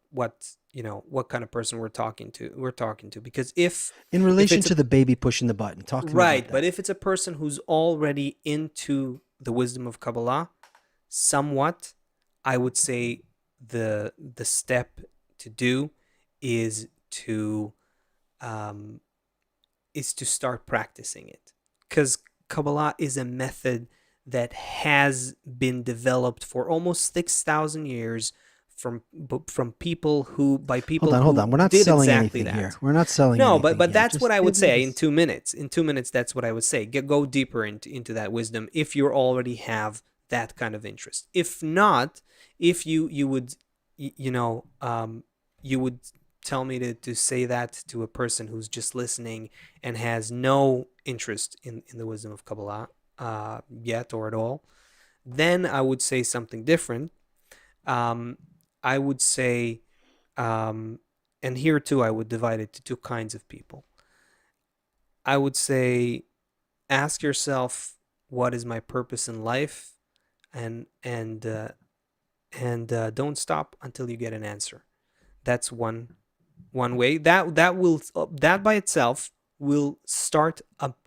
S2: kind of person we're talking to, because
S1: In
S2: if
S1: relation
S2: it's a
S1: to the baby pushing the button, talk to me about
S2: right, but
S1: that.
S2: if it's a person who's already into the wisdom of Kabbalah, somewhat, I would say the step to do is to um, start practicing it, because Kabbalah is a method that has been developed for almost 6,000 years from people who by people
S1: Hold
S2: who
S1: on. We're not
S2: did
S1: selling
S2: exactly
S1: anything here.
S2: that.
S1: We're not selling
S2: No, but
S1: anything
S2: but
S1: here.
S2: that's what
S1: Just
S2: I would
S1: give me
S2: say in
S1: this.
S2: 2 minutes. In 2 minutes, that's what I would say. Go deeper into that wisdom if you already have that kind of interest. If not, if you would you would tell me to say that to a person who's just listening and has no interest in the wisdom of Kabbalah yet or at all, then I would say something different. Um, I would say, um, and here too, I would divide it to two kinds of people. I would say, ask yourself, what is my purpose in life, and don't stop until you get an answer. That's one way. That by itself will start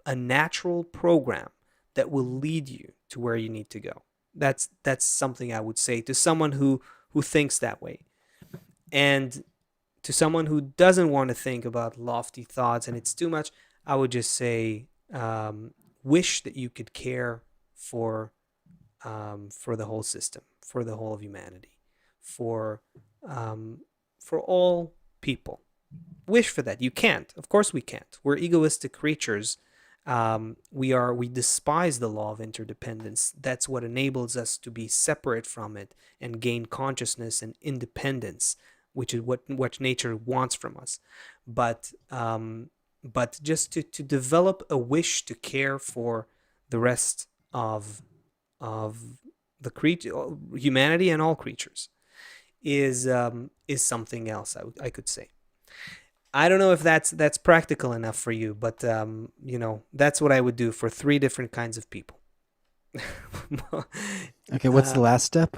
S2: a natural program that will lead you to where you need to go. That's something I would say to someone who thinks that way. And to someone who doesn't want to think about lofty thoughts and it's too much, I would just say, wish that you could care for the whole system, for the whole of humanity, for all people. Wish for that. You can't. Of course we can't. We're egoistic creatures. We despise the law of interdependence. That's what enables us to be separate from it and gain consciousness and independence, which is what nature wants from us. But just to develop a wish to care for the rest of the creature, humanity, and all creatures is something else. I could say. I don't know if that's practical enough for you, but that's what I would do for 3 different kinds of people.
S1: Okay, what's the last step?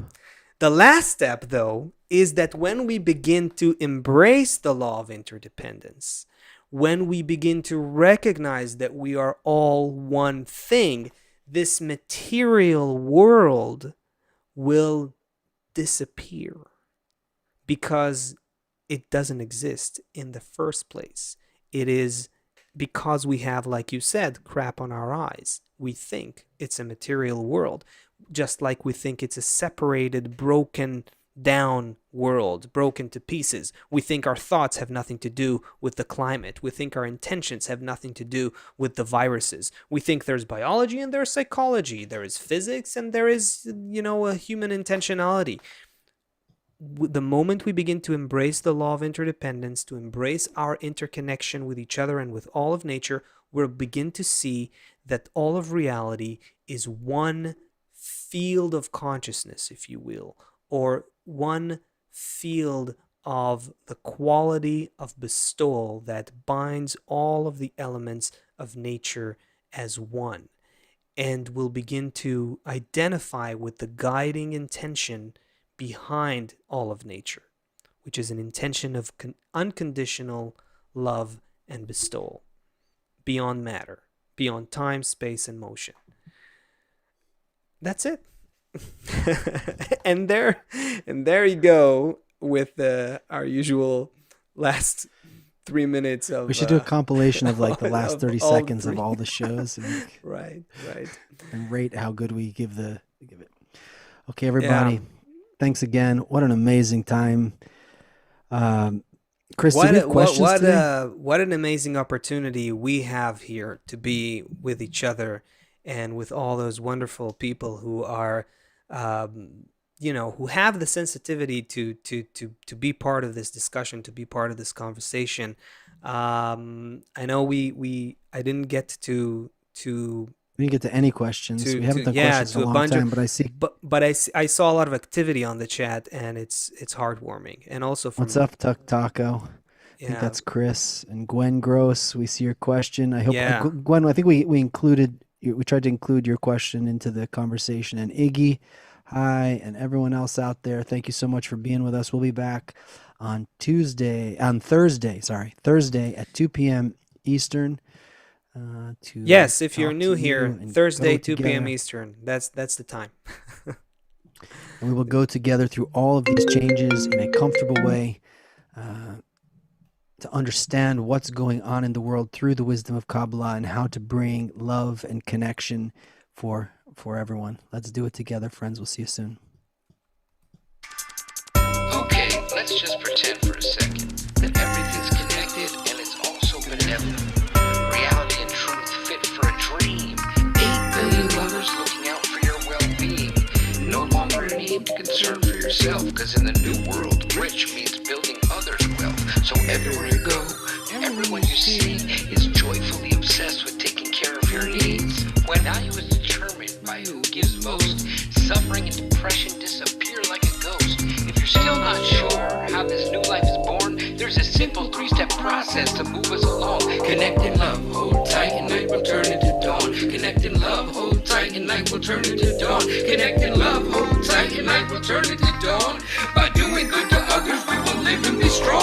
S2: The last step, though, is that when we begin to embrace the law of interdependence, when we begin to recognize that we are all one thing, this material world will disappear because it doesn't exist in the first place. It is because we have, like you said, crap on our eyes. We think it's a material world, just like we think it's a separated, broken down world, broken to pieces. We think our thoughts have nothing to do with the climate. We think our intentions have nothing to do with the viruses. We think there's biology and there's psychology. There is physics and there is, a human intentionality. The moment we begin to embrace the law of interdependence, to embrace our interconnection with each other and with all of nature, we'll begin to see that all of reality is one field of consciousness, if you will, or one field of the quality of bestowal that binds all of the elements of nature as one. And we'll begin to identify with the guiding intention behind all of nature, which is an intention of unconditional love and bestowal, beyond matter, beyond time, space, and motion. That's it. and there you go with our usual last 3 minutes of.
S1: We should do a compilation of like the last 30 seconds of all the shows, and
S2: right,
S1: and rate how good we give it. Okay, everybody. Yeah. Thanks again. What an amazing time. Chris, do we have questions today?
S2: What an amazing opportunity we have here to be with each other and with all those wonderful people who are, who have the sensitivity to be part of this discussion, to be part of this conversation. I know I didn't get to
S1: we didn't get to any questions. We haven't done questions in a long time, but I see.
S2: But I saw a lot of activity on the chat, and it's heartwarming. And also from
S1: what's up, Tuck Taco? I think that's Chris and Gwen Gross. We see your question. I hope Gwen. I think we tried to include your question into the conversation. And Iggy, hi, and everyone else out there. Thank you so much for being with us. We'll be back on Thursday at 2 p.m. Eastern.
S2: Yes, if you're new here, Thursday 2 p.m. Eastern. That's the time.
S1: And we will go together through all of these changes in a comfortable way to understand what's going on in the world through the wisdom of Kabbalah and how to bring love and connection for everyone. Let's do it together, friends. We'll see you soon.
S3: Okay, let's just pretend for a second that everything's connected and it's also benevolent. Reality and truth fit for a dream. 8 billion lovers looking out for your well-being. No longer a need to concern for yourself, because in the new world, rich means building others' wealth. So everywhere you go, everyone you see is joyfully obsessed with taking care of your needs. When value is determined by who gives most, suffering and depression disappear like a ghost. If you're still not sure how this new life is born, there's a simple 3-step process to move us along. Connect in love, hold tight, and night will turn into dawn. Connect in love, hold tight, and night will turn into dawn. Connect in love, hold tight, and night will turn into dawn. By doing good to others, we will live and be strong.